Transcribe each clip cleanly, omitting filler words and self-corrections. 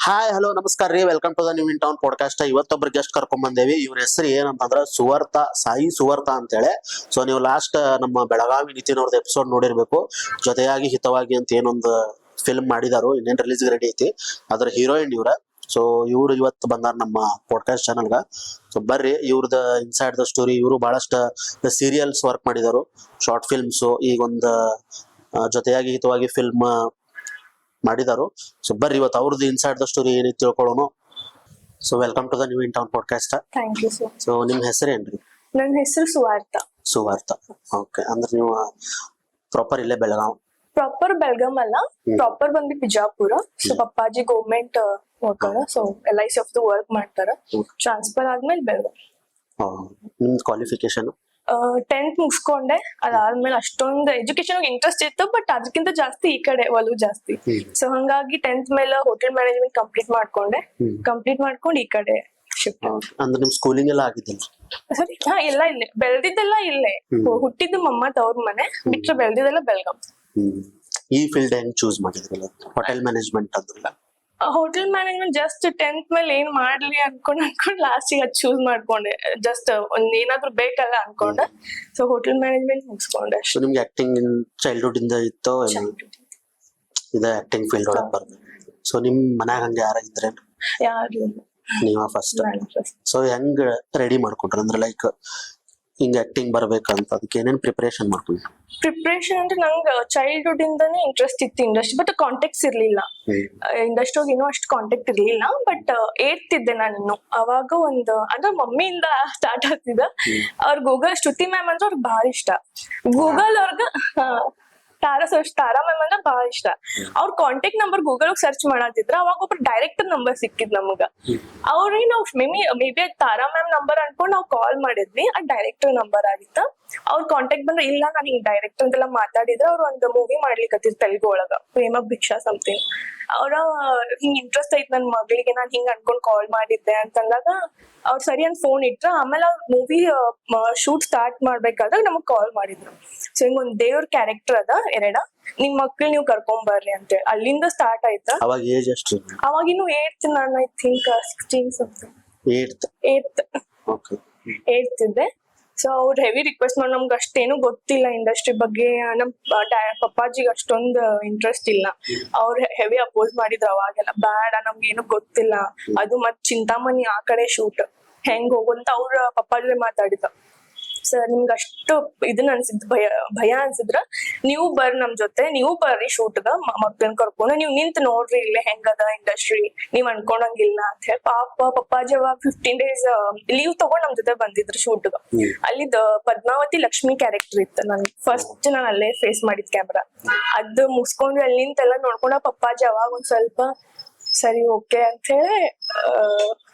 Hi hello ನಮಸ್ಕಾರ ರೀ, welcome to the new in town podcast. ಇವತ್ತೊಬ್ರು ಗೆಸ್ಟ್ ಕರ್ಕೊಂಡ್ ಬಂದೇವಿ. ಇವ್ರ ಹೆಸರು ಏನಂತಂದ್ರ ಸುವರ್ತ, ಸಾಯಿ ಸುವರ್ತ ಅಂತೇಳಿ. ಸೊ ನೀವು ಲಾಸ್ಟ್ ನಮ್ಮ ಬೆಳಗಾವಿ ನಿತಿನ್ ಅವ್ರದ್ದು ಎಪಿಸೋಡ್ ನೋಡಿರ್ಬೇಕು. ಜೊತೆಯಾಗಿ ಹಿತವಾಗಿ ಅಂತ ಏನೊಂದು ಫಿಲ್ಮ್ ಮಾಡಿದಾರು, ಇನ್ನೇನ್ ರಿಲೀಸ್ ರೆಡಿ ಐತಿ. ಅದ್ರ ಹೀರೋಯಿನ್ ಇವ್ರ. ಸೊ ಇವ್ರು ಇವತ್ತು ಬಂದಾರ ನಮ್ಮ ಪಾಡ್ಕಾಸ್ಟ್ ಚಾನಲ್ಗ. ಸೊ ಬರ್ರಿ ಇವ್ರದ ಇನ್ಸೈಡ್ ದ ಸ್ಟೋರಿ. ಇವರು ಬಹಳಷ್ಟು ಸೀರಿಯಲ್ಸ್ ವರ್ಕ್ ಮಾಡಿದಾರು, ಶಾರ್ಟ್ ಫಿಲ್ಮ್ಸ್, ಈಗ ಒಂದು ಜೊತೆಯಾಗಿ ಹಿತವಾಗಿ ಫಿಲ್ಮ್ ಮಾಡಿದಾರು. ಸೊ ಬರ್ರಿ ಇವತ್ತು ಅವ್ರದ್ದು ಇನ್ಸೈಡ್ ದ ಸ್ಟೋರಿ ಏನೈತಿ ತಿಳ್ಕೊಳ್ಳೋಣ. So welcome to the new in town podcast. Thank you sir. So ನಿಮ್ ಹೆಸರೇನ್ರಿ? ನನ್ನ ಹೆಸರು ಸುವಾರ್ತ. ಸುವಾರ್ತ, ಓಕೆ. ಅಂದ್ರೆ ನೀವು ಪ್ರಾಪರ್ ಇಲ್ಲೇ ಬೆಳಗಾವ್? ಪ್ರಾಪರ್ ಬೆಳಗಾಂ ಅಲ್ಲ, ಪ್ರಾಪರ್ ಬಂದ್ಬಿಟ್ಟು ಬಿಜಾಪುರ. ಸೊ ಪಪ್ಪಾಜಿ government worker, so LIC of the work ಮಾಡ್ತಾರ. ಟ್ರಾನ್ಸ್ಫರ್ ಆದ್ಮೇಲೆ ಬೆಳಗಾಂ. ನಿಮ್ದು ಕ್ವಾಲಿಫಿಕೇಶನ್? 10th ಮುಗಿಸ್ಕೊಂಡೆ. ಅದಾದ್ಮೇಲೆ ಅಷ್ಟೊಂದು ಎಜುಕೇಶನ್ ಇಂಟ್ರೆಸ್ಟ್ ಇತ್ತು, ಬಟ್ ಅದಕ್ಕಿಂತ ಜಾಸ್ತಿ ಈ ಕಡೆ ಒಲವು ಜಾಸ್ತಿ. ಸೊ ಹಂಗಾಗಿ 10th ಮೇಲೆ ಹೋಟೆಲ್ ಮ್ಯಾನೇಜ್ಮೆಂಟ್ ಕಂಪ್ಲೀಟ್ ಮಾಡ್ಕೊಂಡು ಈ ಕಡೆ ಶಿಫ್ಟ್. ಅಂದ್ರೆ ನಿಮ್ ಸ್ಕೂಲಿಂಗ್ ಎಲ್ಲ ಆಗಿದ್ದಿಲ್ಲ? ಸರಿ, ಎಲ್ಲ ಇಲ್ಲೇ ಬೆಳ್ದಿದ್ದೆಲ್ಲ ಇಲ್ಲೇ. ಹುಟ್ಟಿದ್ದು ಮಮ್ಮ ತವ್ರ ಮನೆ, ಬಿಟ್ರೆ ಬೆಳ್ದಿದ್ದೆಲ್ಲ ಬೆಳಗಾಂ. ಈ ಫೀಲ್ಡ್ ಹೆಂಗ್ ಚೂಸ್ ಮಾಡಿದ್ರಲ್ಲ, ಹೋಟೆಲ್ ಮ್ಯಾನೇಜ್ಮೆಂಟ್ ಅಂದ್ರಲ್ಲ? ಹೋಟೆಲ್ ಮ್ಯಾನೇಜ್ಮೆಂಟ್ ಜಸ್ಟ್ 10th ಮೇಲೆ ಏನ್ ಮಾಡ್ಲಿ ಅನ್ಕೊಂಡ್ ಲಾಸ್ಟಿಗೆ ಅದ್ ಚೂಸ್ ಮಾಡ್ಕೊಂಡೆ. ಜಸ್ಟ್ ಒಂದ್ ಏನಾದ್ರು ಬೇಕಲ್ಲ ಅನ್ಕೊಂಡೆ. ಸೊ ಹೋಟೆಲ್ ಮ್ಯಾನೇಜ್ಮೆಂಟ್ ಮುಗಿಸ್ಕೊಂಡೆ. ಸೊ ನಿಮ್ಗೆ ಆಕ್ಟಿಂಗ್ ಚೈಲ್ಡ್ಹುಡ್ ಇಂದ ಇತ್ತು? ಇದ ಆಕ್ಟಿಂಗ್ ಫೀಲ್ಡ್ ಒಳಗೆ ಬರ್ಬೇಕು. ಸೊ ನಿಮ್ ಮನ್ಯಾಗ ಹಂಗ ಯಾರ ಇದ್ರೇನು? ಯಾರು ನೀವ ಫಸ್ಟ್? ಸೊ ಹೆಂಗ್ ರೆಡಿ ಮಾಡ್ಕೊಂಡ್ರ? ಅಂದ್ರೆ ಲೈಕ್ ಹಿಂಗ ಆಕ್ಟಿಂಗ್ ಬರ್ಬೇಕಂತ ಅದಕ್ಕೆ ಏನೇನ್ ಪ್ರಿಪರೇಷನ್ ಮಾಡ್ಕೊಂಡ್ರಿ? ಪ್ರಿಪ್ರೇಷನ್ ಅಂದ್ರೆ ನಂಗೆ ಚೈಲ್ಡ್ಹುಡ್ ಇಂದಾನೇ ಇಂಟ್ರೆಸ್ಟ್ ಇತ್ತು ಇಂಡಸ್ಟ್ರಿ, ಬಟ್ ಕಾಂಟ್ಯಾಕ್ಟ್ಸ್ ಇರ್ಲಿಲ್ಲ. ಇಂಡಸ್ಟ್ರಿ ಇನ್ನೂ ಅಷ್ಟು ಕಾಂಟ್ಯಾಕ್ಟ್ ಇರ್ಲಿಲ್ಲ. ಬಟ್ 8th ಇದ್ದೆ ನಾನು ಇನ್ನು. ಅವಾಗ ಒಂದು ಅಂದ್ರೆ ಮಮ್ಮಿಯಿಂದ ಸ್ಟಾರ್ಟ್ ಆಗ್ತಿದ್ದ. ಅವ್ರ ಗೂಗಲ್ ಶ್ರುತಿ ಮ್ಯಾಮ್ ಅಂದ್ರೆ ಅವ್ರಿಗೆ ಬಹಳ ಇಷ್ಟ. ಗೂಗಲ್ ಅವ್ರಗ ತಾರಾ ಮ್ಯಾಮ್ ಅಂದ್ರೆ ಬಹಳ ಇಷ್ಟ. ಅವ್ರ ಕಾಂಟ್ಯಾಕ್ಟ್ ನಂಬರ್ ಗೂಗಲ್ ಸರ್ಚ್ ಮಾಡತ್ತಿದ್ರ. ಅವಾಗ ಒಬ್ರು ಡೈರೆಕ್ಟರ್ ನಂಬರ್ ಸಿಕ್ಕಿದ್ ನಮಗ. ಅವ್ರಿಗೆ ನಾವು maybe Tara ma'am number ಅನ್ಕೊಂಡ್ ನಾವ್ ಕಾಲ್ ಮಾಡಿದ್ವಿ. ಅದ್ ಡೈರೆಕ್ಟರ್ ನಂಬರ್ ಆಗಿತ್ತ. ಅವ್ರ ಕಾಂಟ್ಯಾಕ್ಟ್ ಬಂದ್ರೆ ಇಲ್ಲ ನಾನು ಹಿಂಗ್ ಡೈರೆಕ್ಟರ್ ಅಂತೆಲ್ಲ ಮಾತಾಡಿದ್ರೆ ಅವ್ರ ಒಂದು ಮೂವಿ ಮಾಡ್ಲಿಕ್ಕತ್ತಿದ್ ತೆಲುಗು ಒಳಗ, ಪ್ರೇಮ ಭಿಕ್ಷಾ ಸಮಥಿಂಗ್. ಅವ್ರ ಹಿಂಗ್ ಇಂಟ್ರೆಸ್ಟ್ ಐತ್ ನನ್ ಮಗಳಿಗೆ, ನಾನ್ ಹಿಂಗ್ ಅನ್ಕೊಂಡ್ ಕಾಲ್ ಮಾಡಿದ್ದೆ ಅಂತಂದಾಗ ಅವ್ರ ಸರಿ ಅಂತ ಫೋನ್ ಇಟ್ರ. ಆಮೇಲೆ ಅವ್ರ ಮೂವಿ ಶೂಟ್ ಸ್ಟಾರ್ಟ್ ಮಾಡ್ಬೇಕಾದಾಗ ನಮಗ್ ಕಾಲ್ ಮಾಡಿದ್ರು. ಸೊ ಹಿಂಗ್ ಒಂದ್ ದೇವ್ರ ಕ್ಯಾರೆಕ್ಟರ್ ಅದ ನಿಮ್ ಮಕ್ಳು ನೀವ್ ಕರ್ಕೊಂಡ್ ಬರ್ರಿ ಅಂತೇಳಿ ಅಲ್ಲಿಂದ ಸ್ಟಾರ್ಟ್ ಆಯ್ತಾ. ಅವಾಗ ಏಜ್ ಎಷ್ಟು? ಅವಾಗ ಇನ್ನು 8th, ನಾನು ಐ ಥಿಂಕ್ 16 something. 8th ಇದ್ದೆ. ಸೊ ಅವ್ರು ಹೆವಿ ರಿಕ್ವೆಸ್ಟ್ ಮಾಡಿ, ನಮ್ಗೆ ಅಷ್ಟೇನು ಗೊತ್ತಿಲ್ಲ ಇಂಡಸ್ಟ್ರಿ ಬಗ್ಗೆ. ನಮ್ ಪಪ್ಪಾಜಿಗೆ ಅಷ್ಟೊಂದು ಇಂಟ್ರೆಸ್ಟ್ ಇಲ್ಲ. ಅವ್ರು ಹೆವಿ ಅಪೋಸ್ ಮಾಡಿದ್ರು ಅವಾಗೆಲ್ಲ. ಬೇಡ ನಮ್ಗೆ ಏನು ಗೊತ್ತಿಲ್ಲ, ಅದು ಮತ್ ಚಿಂತಾಮಣಿ ಆ ಕಡೆ ಶೂಟ್ ಹೆಂಗ್ ಹೋಗುಂತ ಅವ್ರ ಪಪ್ಪಾಜಿ ಮಾತಾಡಿದ. ಸರ್ ನಿಮ್ಗೆ ಅಷ್ಟು ಇದನ್ನ ಅನ್ಸಿದ್ ಭಯ ಅನ್ಸಿದ್ರ ನೀವು ಬರ್ರಿ ನಮ್ ಜೊತೆ, ನೀವು ಬರ್ರಿ ಶೂಟ್ಗ, ಮಕ್ಕಳನ್ನ ಕರ್ಕೊಂಡು ನೀವು ನಿಂತ್ ನೋಡ್ರಿ ಇಲ್ಲೇ ಹೆಂಗದ ಇಂಡಸ್ಟ್ರಿ, ನೀವ್ ಅನ್ಕೊಂಡಂಗಿಲ್ಲ ಅಂತ ಹೇಳಿ. ಪಾಪ ಪಪ್ಪಾಜಿ ಅವಾಗ 15 days ಲೀವ್ ತಗೊಂಡ್ ನಮ್ ಜೊತೆ ಬಂದಿದ್ರು ಶೂಟ್ಗ. ಅಲ್ಲಿದ್ ಪದ್ಮಾವತಿ ಲಕ್ಷ್ಮಿ ಕ್ಯಾರೆಕ್ಟರ್ ಇತ್ತು. ಫಸ್ಟ್ ನಾನು ಅಲ್ಲೇ ಫೇಸ್ ಮಾಡಿದ್ ಕ್ಯಾಮ್ರಾ. ಅದ್ ಮುಗಿಸ್ಕೊಂಡು ಅಲ್ಲಿ ನಿಂತೆಲ್ಲ ನೋಡ್ಕೊಂಡ ಪಪ್ಪಾಜಿ ಅವಾಗ ಒಂದ್ ಸ್ವಲ್ಪ ಸರಿ ಓಕೆ ಅಂತ ಹೇಳಿ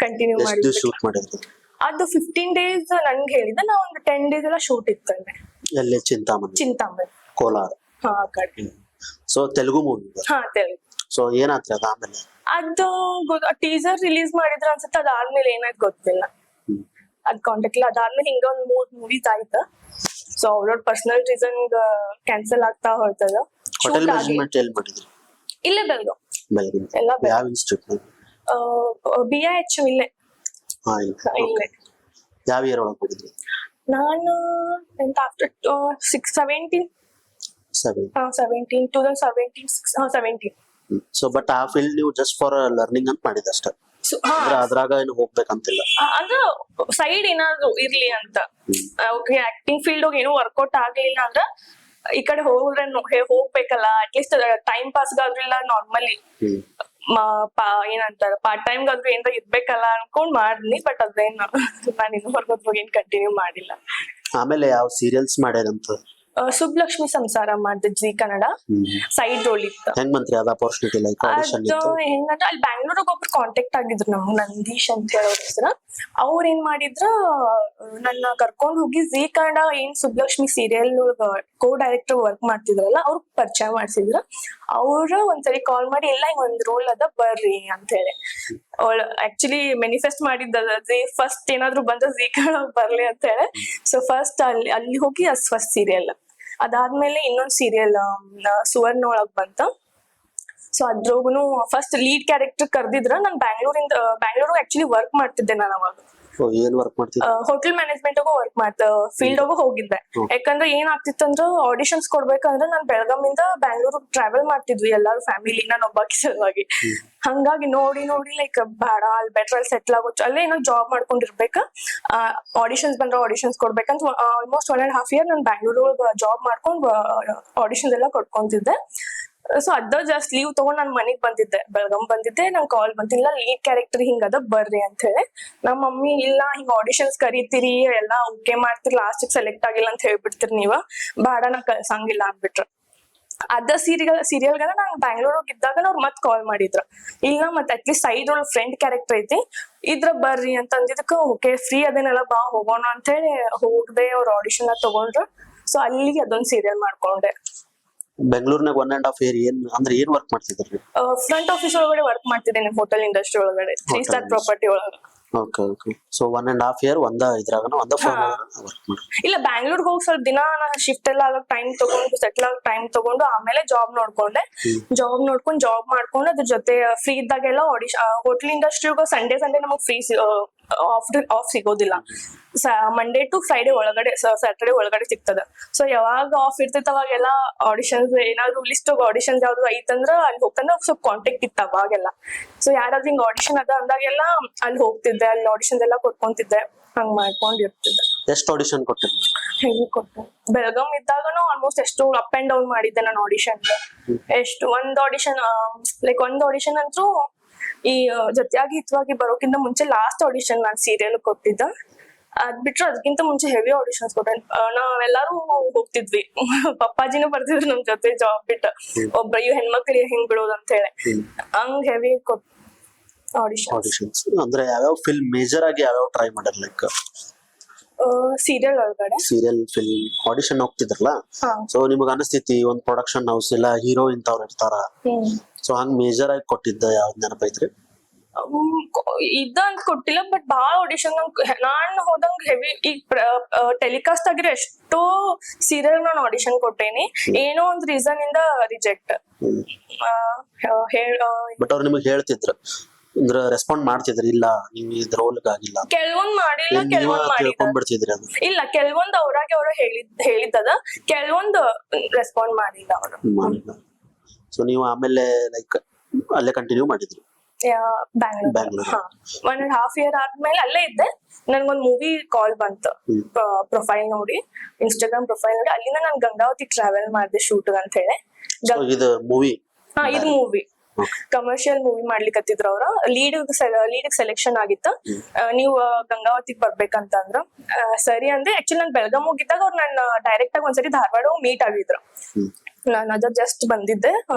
ಕಂಟಿನ್ಯೂ ಮಾಡಿದ್ರು. ಅದು 15 days ನನ್ಗೆ ಹೇಳಿದ. ನಾ ಒಂದು 10 days ಎಲ್ಲ ಶೂಟ್ ಇತ್ತಂದೆ. ಎಲ್ಲಿ? ಚಿಂತಾಮಣಿ, ಕೋಲಾರ. ಹಾ ಕಡೆ. So Telugu movie? ಹಾ ತೆಲುಗು. ಸೊ ಏನಾತ್ರಿ ಅದ ಆಮೇಲೆ? ಅದು ಟೀಸರ್ ರಿಲೀಸ್ ಮಾಡಿದ್ರ ಅನ್ಸುತ್ತೆ. ಅದಾದ್ಮೇಲೆ ಏನಾಯ್ತು ಗೊತ್ತಿಲ್ಲ. ಅದ್ ಕಾಂಟ್ಯಾಕ್ಟ್ ಇಲ್ಲ. ಅದಾದ್ಮೇಲೆ ಹಿಂಗ ಒಂದ್ 3 movies ಆಯ್ತ. ಸೊ ಅವ್ರವ್ರ ಪರ್ಸನಲ್ ರೀಸನ್ ಕ್ಯಾನ್ಸಲ್ ಆಗ್ತಾ ಹೋಯ್ತದ. ಹೋಟೆಲ್ ಮ್ಯಾನೇಜ್ಮೆಂಟ್ ಎಲ್ಲಿ ಮಾಡಿದ್ರಿ? ಇಲ್ಲೇ ಬೆಳಗಾಂ. ಎಲ್ಲ ಯಾವ ಇನ್ಸ್ಟಿಟ್ಯೂಟ್? BIH ಇಲ್ಲೇ. ಇಲ್ಲೇ. ಯಾವ ಇಯರ್ ಒಳಗೆ ಹೋಗಿದ್ರಿ? ನಾನು ಆಫ್ಟರ್ 2017. ಸೊ ಬಟ್ ಆ ಫೀಲ್ಡ್ ನೀವು ಜಸ್ಟ್ ಫಾರ್ ಲರ್ನಿಂಗ್ ಅಂತ ಮಾಡಿದ ಅಷ್ಟೇ, ಅದ್ರಾಗ ಏನು ಹೋಗ್ಬೇಕಂತಿಲ್ಲ? ಅಂದ್ರೆ ಸೈಡ್ ಏನಾದ್ರು ಇರ್ಲಿ ಅಂತ. ಆಕ್ಟಿಂಗ್ ಫೀಲ್ಡ್ ಹೋಗಿ ಏನೋ ವರ್ಕೌಟ್ ಆಗ್ಲಿಲ್ಲ ಅಂದ್ರ ಈ ಕಡೆ ಹೋಗ್ಬೇಕಲ್ಲ, ಅಟ್ಲೀಸ್ಟ್ ಟೈಮ್ ಪಾಸ್ಗಾದ್ರೂ ಇಲ್ಲ. ನಾರ್ಮಲಿ ಏನಂತಾರ ಪಾರ್ಟ್ ಟೈಮ್ ಗಾದ್ರೂ ಏನಾರ ಇರ್ಬೇಕಲ್ಲ ಅನ್ಕೊಂಡ್ ಮಾಡಿದ್ನಿ. ಬಟ್ ಅದೇನ್ ನಾನು ಇನ್ನೂವರೆಗೂ ಹೋಗಿ ಏನ್ ಕಂಟಿನ್ಯೂ ಮಾಡಿಲ್ಲ. ಆಮೇಲೆ ಯಾವ ಸೀರಿಯಲ್ಸ್ ಮಾಡ್ಯಾರಂತ? ಸುಬ್ಲಕ್ಷ್ಮಿ ಸಂಸಾರ ಮಾಡಿದೆ ಜಿ ಕನ್ನಡ. ಸೈಡ್ ರೋಲ್ ಇತ್ತು. ಹೆಂಗ್ ಬಂತ್ರಿ ಅದ ಅಪರ್ಚುನಿಟಿ? ಲೈಕ್ ಆಡಿಷನ್ ಇತ್ತು? ಹೆಂಗಂದ್ರೆ ಅಲ್ಲಿ ಬ್ಯಾಂಗ್ಳೂರಿಗೆ ಒಬ್ರು ಕಾಂಟ್ಯಾಕ್ಟ್ ಆಗಿದ್ರು ನಮ್ಗೆ, ನಂದೀಶ್ ಅಂತ ಹೇಳೋ ಹೆಸರು. ಅವ್ರ ಏನ್ ಮಾಡಿದ್ರ ನನ್ನ ಕರ್ಕೊಂಡ್ ಹೋಗಿ ಜಿ ಕನ್ನಡ ಏನ್ Subbalakshmi serial co director work ಮಾಡ್ತಿದ್ರಲ್ಲ ಅವ್ರ ಪರಿಚಯ ಮಾಡ್ಸಿದ್ರ. ಅವ್ರ ಒಂದ್ಸರಿ ಕಾಲ್ ಮಾಡಿ ಎಲ್ಲ ಹಿಂಗ್ ಒಂದ್ ರೋಲ್ ಅದ ಬರ್ರಿ ಅಂತ ಹೇಳಿ. ಆಕ್ಚುಲಿ ಮ್ಯಾನಿಫೆಸ್ಟ್ ಮಾಡಿದ್ದ ಫಸ್ಟ್ ಏನಾದ್ರು ಬಂದ ಜಿ ಕನ್ನಡ ಬರ್ಲಿ ಅಂತ ಹೇಳಿ. ಸೊ ಫಸ್ಟ್ ಅಲ್ಲಿ ಹೋಗಿ ಫಸ್ಟ್ ಸೀರಿಯಲ್. ಅದಾದ್ಮೇಲೆ ಇನ್ನೊಂದ್ ಸೀರಿಯಲ್ ಸುವರ್ಣ ಒಳಗ್ ಬಂತ. ಸೊ ಅದ್ರೊಳಗುನು ಫಸ್ಟ್ ಲೀಡ್ ಕ್ಯಾರೆಕ್ಟರ್ ಕರ್ದಿದ್ರ ನಾನ್ ಬ್ಯಾಂಗ್ಳೂರ್ ಆಕ್ಚುಲಿ ವರ್ಕ್ ಮಾಡ್ತಿದ್ದೆ ನಾನು ಅವಾಗ. ಏನ್ ವರ್ಕ್ ಮಾಡ್ತಿದ್ದೆ? ಹೋಟೆಲ್ ಮ್ಯಾನೇಜ್ಮೆಂಟ್ ಫೀಲ್ಡ್ ಹೋಗಿದ್ದೆ. ಯಾಕಂದ್ರೆ ಏನ್ ಆಗ್ತಿತ್ತಂದ್ರ ಆಡಿಷನ್ಸ್ ಕೊಡ್ಬೇಕಂದ್ರೆ ನಾನ್ ಬೆಳಗಾವಿಂದ ಬ್ಯಾಂಗ್ಳೂರ್ ಟ್ರಾವೆಲ್ ಮಾಡ್ತಿದ್ವಿ ಎಲ್ಲಾರು ಫ್ಯಾಮಿಲಿ, ನಾನು ಒಬ್ಬಾಕಿ ಸಲುವಾಗಿ. ಹಂಗಾಗಿ ನೋಡಿ ಲೈಕ್ ಬೇಡ, ಅಲ್ಲಿ ಬೆಟರ್ ಅಲ್ಲಿ ಸೆಟ್ಲ್ ಆಗೋದು, ಅಲ್ಲೇ ಏನೋ ಜಾಬ್ ಮಾಡ್ಕೊಂಡಿರ್ಬೇಕ, ಆಡಿಷನ್ಸ್ ಬಂದ್ರೆ ಆಡಿಷನ್ಸ್ ಕೊಡ್ಬೇಕಂತ ಆಲ್ಮೋಸ್ಟ್ 1.5 year ನಾನು ಬ್ಯಾಂಗ್ಳೂರ್ ಜಾಬ್ ಮಾಡ್ಕೊಂಡು ಆಡಿಷನ್ಸ್ ಎಲ್ಲ ಕೊಟ್ಕೊಂತಿದ್ದೆ. ಸೊ ಅದ ಜಸ್ಟ್ ಲೀವ್ ತಗೊಂಡ್ ನಾನ್ ಮನೆಗ್ ಬಂದಿದ್ದೆ, ಬೆಳಗಾಂ ಬಂದಿದ್ದೆ. ನಂಗೆ ಕಾಲ್ ಬಂತಿಲ್ಲ, ಲೀಡ್ ಕ್ಯಾರೆಕ್ಟರ್ ಹಿಂಗದ ಬರ್ರಿ ಅಂತ ಹೇಳಿ. ನಮ್ಮ ಮಮ್ಮಿ ಇಲ್ಲ ಹಿಂಗ್ ಆಡಿಷನ್ಸ್ ಕರೀತೀರಿ ಎಲ್ಲಾ ಓಕೆ ಮಾಡ್ತಿರಿ, ಲಾಸ್ಟ್ ಸೆಲೆಕ್ಟ್ ಆಗಿಲ್ಲ ಅಂತ ಹೇಳ್ಬಿಡ್ತೀರಿ ನೀವ, ಬೇಡ ನಾ ಕಳ್ಸಂಗಿಲ್ಲ ಅಂದ್ಬಿಟ್ರ. ಅದ ಸೀರಿಯಲ್ಗಳ ನಾನ್ ಬ್ಯಾಂಗ್ಳೂರ್ ಇದ್ದಾಗ ಅವ್ರು ಮತ್ ಕಾಲ್ ಮಾಡಿದ್ರ, ಇಲ್ಲ ಮತ್ ಅಟ್ಲೀಸ್ಟ್ ಸೈಡ್ ಒಳಗ್ ಫ್ರೆಂಡ್ ಕ್ಯಾರೆಕ್ಟರ್ ಐತಿ ಇದ್ರ ಬರ್ರಿ ಅಂತ ಅಂದಿದ್ದಕ್ಕ ಓಕೆ ಫ್ರೀ ಅದೇನೆಲ್ಲ ಬಾ ಹೋಗೋಣ ಅಂತ ಹೇಳಿ ಹೋಗ್ದೆ. ಅವ್ರ ಆಡಿಷನ್ ತಗೊಂಡ್ರು. ಸೊ ಅಲ್ಲಿಗೆ ಅದೊಂದ್ ಸೀರಿಯಲ್ ಮಾಡ್ಕೊಂಡೆ. ಬೆಂಗಳೂರಿನಾಗ 1.5 year ಏನ್ ವರ್ಕ್ ಮಾಡ್ತಿದ್ರಿ? ಫ್ರಂಟ್ ಆಫೀಸ್ ಒಳಗಡೆ ವರ್ಕ್ ಮಾಡ್ತಿದ್ದೇನೆ, ಹೋಟೆಲ್ ಇಂಡಸ್ಟ್ರಿ ಒಳಗಡೆ, 3 star ಪ್ರಾಪರ್ಟಿ ಒಳಗಡೆ. ಓಕೆ. ಸೊ 1.5 year ಒಂದ ಫರ್ಮ್ ವರ್ಕ್ ಮಾಡಿ. ಇಲ್ಲ, ಬ್ಯಾಂಗ್ಳೂರ್ಗೆ ಹೋಗಿ ಸ್ವಲ್ಪ ದಿನ ಶಿಫ್ಟ್ ಎಲ್ಲ ಆಗಕ್ ಟೈಮ್ ತಗೊಂಡು ಸೆಟ್ಲ್ ಆಗಕ್ ಟೈಮ್ ತಗೊಂಡು ಆಮೇಲೆ ಜಾಬ್ ನೋಡ್ಕೊಂಡೆ. ಜಾಬ್ ಮಾಡ್ಕೊಂಡು ಅದ್ರ ಜೊತೆ ಫ್ರೀ ಇದ್ದಾಗೆಲ್ಲ ಹೋಟೆಲ್ ಇಂಡಸ್ಟ್ರಿ ಸಂಡೇ ನಮಗ್ ಫ್ರೀ ಆಫ್ ಸಿಗೋದಿಲ್ಲ. ಮಂಡೇ ಟು ಫ್ರೈಡೆ ಒಳಗಡೆ, ಸ್ಯಾಟರ್ಡೆ ಒಳಗಡೆ ಸಿಗ್ತದ. ಸೊ ಯಾವಾಗ ಆಫ್ ಇರ್ತೈತೆ ಅವಾಗೆಲ್ಲ ಆಡಿಷನ್ಸ್ ಏನಾದ್ರು ಲಿಸ್ಟ್ ಆಡಿಷನ್ಸ್ ಯಾವ್ದು ಐತಂದ್ರ ಅಲ್ಲಿ ಹೋಗ್ತಂದ್ರೆ ಸ್ವಲ್ಪ ಕಾಂಟ್ಯಾಕ್ಟ್ ಇತ್ತು ಅವಾಗೆಲ್ಲ. ಸೊ ಯಾರಾದ್ರೂ ಹಿಂಗ್ ಆಡಿಷನ್ ಅದ ಅಂದಾಗೆಲ್ಲ ಅಲ್ಲಿ ಹೋಗ್ತಿದ್ದೆ, ಅಲ್ಲಿ ಆಡಿಷನ್ಸ್ ಎಲ್ಲ ಕೊಟ್ಕೊಂತಿದ್ದೆ, ಹಂಗ್ ಮಾಡ್ಕೊಂಡಿರ್ತಿದ್ದೆ. ಎಷ್ಟು ಆಡಿಷನ್ ಕೊಟ್ಟಿದ್ರಿ? ಹೆವಿ ಕೊಟ್ಟೆ. ಬೆಳಗಾಂ ಇದ್ದಾಗನು ಆಲ್ಮೋಸ್ಟ್ ಎಷ್ಟು ಅಪ್ ಅಂಡ್ ಡೌನ್ ಮಾಡಿದ್ದೆ ನಾನು ಆಡಿಷನ್. ಒಂದ್ ಆಡಿಷನ್ ಅಂತೂ ಈ ಜೊತೆಯಾಗಿ ಹಿತವಾಗಿ ಬರೋಕ್ಕಿಂತ ಮುಂಚೆ ಲಾಸ್ಟ್ ಆಡಿಷನ್ ನಾನ್ ಸೀರಿಯಲ್ ಕೊಟ್ಟಿದ್ದ. ಅದ್ ಬಿಟ್ರೆ ಅದಕ್ಕಿಂತ ಮುಂಚೆ ಹೆವಿ ಆಡಿಷನ್ಸ್ ಕೊಟ್ಟೆ. ನಾವೆಲ್ಲಾರು ಹೋಗ್ತಿದ್ವಿ, ಪಪ್ಪಾಜಿನೂ ಬರ್ತಿದ್ರು ನಮ್ ಜೊತೆ ಜಾಬ್ ಬಿಟ್ಟು, ಒಬ್ಬ ಇವ್ ಹೆಣ್ಮಕ್ಳಿಗೆ ಹೆಂಗ್ ಬಿಡೋದು ಅಂತ ಹೇಳಿ ಹಂಗ್ ಹೆವಿ ಆಡಿಷನ್ಸ್. ಅಂದ್ರೆ ಯಾವ್ಯಾವ ಫಿಲ್ಮ್ ಮೇಜರ್ ಆಗಿ ಯಾವ್ಯಾವ ಟ್ರೈ ಮಾಡಿರ್? ಲೈಕ್ ಸೀರಿಯಲ್ ಒಳಗಡೆ ಸೀರಿಯಲ್ ಫಿಲ್ಮ್ ಆಡಿಷನ್ ಹೋಗ್ತಿದ್ರಲ್ಲ, ಸೊ ನಿಮಗ್ ಅನಿಸ್ತೈತಿ ಒಂದ್ ಪ್ರೊಡಕ್ಷನ್ ಹೌಸ್ ಇಲ್ಲ ಹೀರೋ ಇಂತವ್ರು ಇರ್ತಾರ, ಸೊ ಹಂಗ್ ಮೇಜರ್ ಆಗಿ ಕೊಟ್ಟಿದ್ದ ಯಾವ್ದು ನೆನಪೈತ್ರಿ? ಇದ ಅಂತ ಕೊಟ್ಟಿಲ್ಲ, ಬಟ್ ಬಹಳ ಆಡಿಷನ್ ನಾನ್ ಹೋದಂಗ್ ಹೆವಿ. ಈಗ ಟೆಲಿಕಾಸ್ಟ್ ಆಗಿರೋ ಎಷ್ಟೋ ಸೀರಿಯಲ್ ನಾನು ಆಡಿಷನ್ ಕೊಟ್ಟೇನಿ, ಏನೋ ಒಂದ್ ರೀಸನ್ ಇಂದ ರಿಜೆಕ್ಟ್. ಬಟ್ ಅವ್ರು ನಿಮಗ್ ಹೇಳ್ತಿದ್ರು ಅಂದ್ರೆ ರೆಸ್ಪಾಂಡ್ ಮಾಡ್ತಿದ್ರಿ, ಇಲ್ಲ ನೀವು ಇದ್ ರೋಲ್ಗಾಗಿಲ್ಲ? ಕೆಲವೊಂದ್ ಮಾಡಿಲ್ಲ, ಕೆಲವೊಂದ್ ತಿಳ್ಕೊಂಡ್ಬಿಡ್ತಿದ್ರಿ ಅದು? ಇಲ್ಲ, ಕೆಲವೊಂದ್ ಅವ್ರಾಗೆ ಅವ್ರ ಹೇಳಿದ್ದದ, ಕೆಲವೊಂದ್ ರೆಸ್ಪಾಂಡ್ ಮಾಡಿಲ್ಲ ಅವರು. ಸೊ ನೀವು ಆಮೇಲೆ ಲೈಕ್ ಅಲ್ಲೇ ಕಂಟಿನ್ಯೂ ಮಾಡಿದ್ರಿ? ಬ್ಯಾಂಗ್ಳೂರ್ 1.5 year ಆದ್ಮೇಲೆ ಅಲ್ಲೇ ಇದ್ದೆ. ನನ್ಗೊಂದ್ ಮೂವಿ ಕಾಲ್ ಬಂತು, ಪ್ರೊಫೈಲ್ ನೋಡಿ, ಇನ್ಸ್ಟಾಗ್ರಾಮ್ ಪ್ರೊಫೈಲ್ ನೋಡಿ. ಅಲ್ಲಿಂದ ನಾನ್ ಗಂಗಾವತಿ ಟ್ರಾವೆಲ್ ಮಾಡಿದೆ ಶೂಟ್ ಅಂತ ಹೇಳಿ. ಇದು ಮೂವಿ? ಇದು ಮೂವಿ ಕಮರ್ಷಿಯಲ್ ಮೂವಿ ಮಾಡ್ಲಿಕ್ಕತ್ತಿದ್ರು ಅವ್ರ. ಲೀಡ್ ಸೆಲೆಕ್ಷನ್ ಆಗಿತ್ತ, ನೀವು ಗಂಗಾವತಿಗ್ ಬರ್ಬೇಕಂತ ಅಂದ್ರ. ಸರಿ ಅಂದ್ರೆ ಆಕ್ಚುಲಿ ನಾನ್ ಬೆಳಗಾಂ ಹೋಗಿದ್ದಾಗ ಅವ್ರು ನನ್ನ ಡೈರೆಕ್ಟ್ ಆಗಿ ಒಂದ್ಸರಿ ಧಾರವಾಡ ಮೀಟ್ ಆಗಿದ್ರು. ನಾನು ಅದ ಜಸ್ಟ್ ಬಂದಿದ್ದೆ,